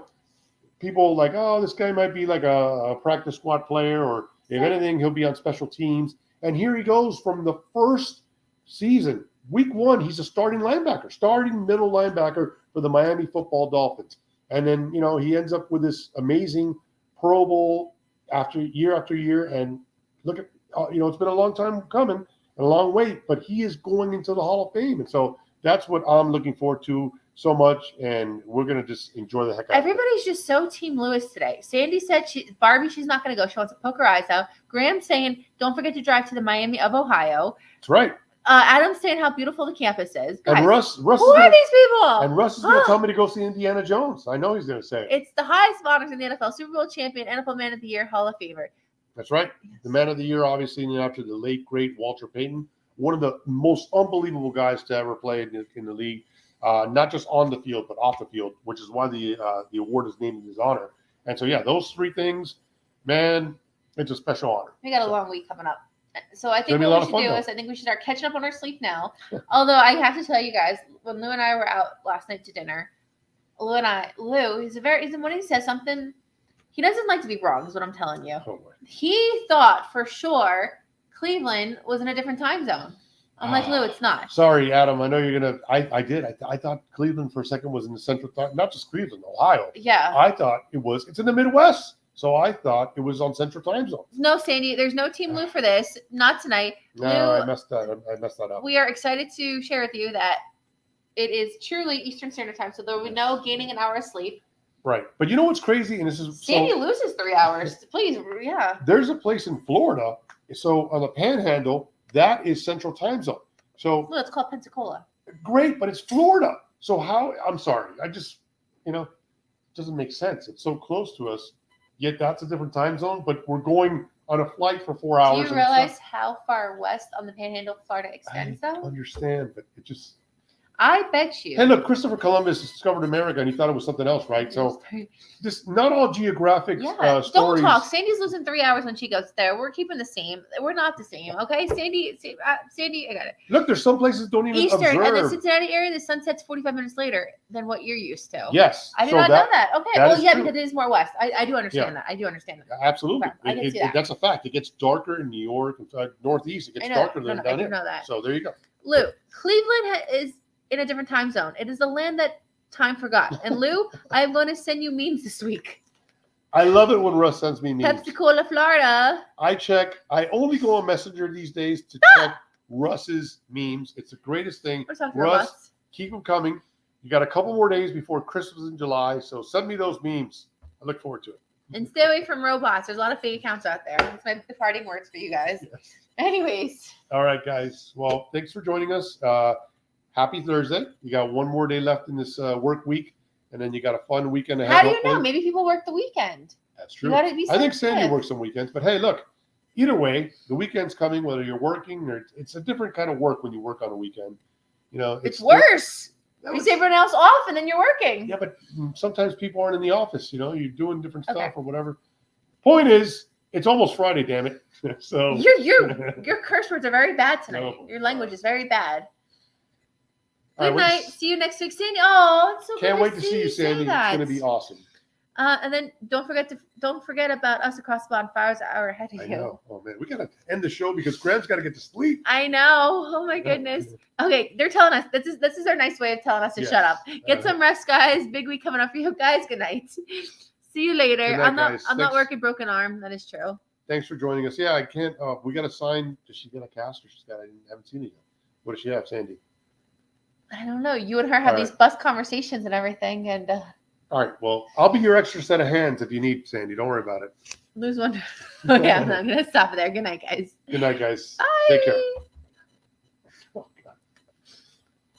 People like, oh, this guy might be like a practice squad player, or if anything, he'll be on special teams. And here he goes from the first season. Week 1, he's a starting middle linebacker for the Miami Football Dolphins. And then, he ends up with this amazing Pro Bowl after year. And look at, it's been a long time coming and a long wait, but he is going into the Hall of Fame. And so that's what I'm looking forward to so much. And we're going to just enjoy the heck out of it. Everybody's just so Team Lewis today. Sandy said Barbie, she's not going to go. She wants to poke her eyes out. Graham's saying, don't forget to drive to the Miami of Ohio. That's right. Adam's saying how beautiful the campus is. Guys, and Russ who are these people? And Russ is going to tell me to go see Indiana Jones. I know he's going to say it. It's the highest of honors in the NFL. Super Bowl champion, NFL Man of the Year, Hall of Famer. That's right. The Man of the Year, obviously, after the late, great Walter Payton. One of the most unbelievable guys to ever play in the league. Not just on the field, but off the field, which is why the award is named in his honor. And so, those 3 things, man, it's a special honor. We got a long week coming up. So I think what we should do is I think we should start catching up on our sleep now. Although I have to tell you guys, when Lou and I were out last night to dinner, Lou, when he says something, he doesn't like to be wrong, is what I'm telling you. Oh, he thought for sure Cleveland was in a different time zone. I'm like, Lou, it's not. Sorry, Adam. I know you're going to. I thought Cleveland for a second was in the central time, not just Cleveland, Ohio. Yeah. I thought it was. It's in the Midwest. So I thought it was on Central Time Zone. No, Sandy, there's no Team Lou for this. Not tonight. No, Lou, I messed that up. we are excited to share with you that it is truly Eastern Standard Time, so there will be no gaining an hour of sleep. Right. But you know what's crazy? And this is Sandy loses 3 hours. Please, yeah. There's a place in Florida. So on the Panhandle, that is Central Time Zone. So No, it's called Pensacola. great, but it's Florida. So how? I'm sorry. I just, it doesn't make sense. It's so close to us, yet that's a different time zone. But we're going on a flight for 4 hours. Do you realize how far west on the Panhandle Florida extends, I though? understand, but it just. I bet you. Hey, look, Christopher Columbus discovered America, and he thought it was something else, right? So, just not all geographic don't stories. talk. Sandy's losing 3 hours when she goes there. We're keeping the same. We're not the same, okay? Sandy, I got it. Look, there's some places don't even Eastern observe. and the Cincinnati area, the sun sets 45 minutes later than what you're used to. Yes, I did not know that. Okay, that well, is yeah, true. because it is more west. I do understand that. I do understand that. Absolutely. Okay, I can see that. That's a fact. It gets darker in New York, Northeast. It gets darker than down I do here. know that. So there you go. Lou, Cleveland is in a different time zone. It is the land that time forgot. And Lou, I'm going to send you memes this week. I love it when Russ sends me memes. Pensacola, Florida. I only go on Messenger these days to check Russ's memes. It's the greatest thing. We're talking Russ, about keep them coming. You got a couple more days before Christmas in July, so send me those memes. I look forward to it. And stay away from robots. There's a lot of fake accounts out there. That's my departing words for you guys. Yes. Anyways. All right, guys. Well, thanks for joining us. Happy Thursday. You got one more day left in this work week, and then you got a fun weekend ahead. How do you know? Maybe people work the weekend. That's true. You gotta be I think Sandy sensitive. works some weekends, but hey, look, either way, the weekend's coming, whether you're working or it's a different kind of work when you work on a weekend. It's worse. No, You see everyone else off and then you're working. yeah, but sometimes people aren't in the office, you're doing different stuff Okay. or whatever. Point is, it's almost Friday, damn it. So Your curse words are very bad tonight. Oh, Your language is very bad. All Good right, night. See you next week, Sandy. Oh, it's so can't good wait to see you, Sandy. It's that. going to be awesome. And then don't forget about us across the bonfires an hour ahead of I you. know. Oh man, we got to end the show because Graham's got to get to sleep. I know. Oh my goodness. Okay, they're telling us this is our nice way of telling us to shut up. Get some rest, guys. Big week coming up for you guys. Good night. See you later. Good night, guys. I'm not Thanks. working broken arm. That is true. Thanks for joining us. Yeah, I can't. We got to sign. Does she get a cast or I haven't seen it yet. What does she have, Sandy? I don't know. You and her have All these bus conversations and everything, and All right. Well, I'll be your extra set of hands if you need, Sandy. Don't worry about it. lose one. Okay, I'm gonna stop there. Good night, guys. Good night, guys. Bye. Take care.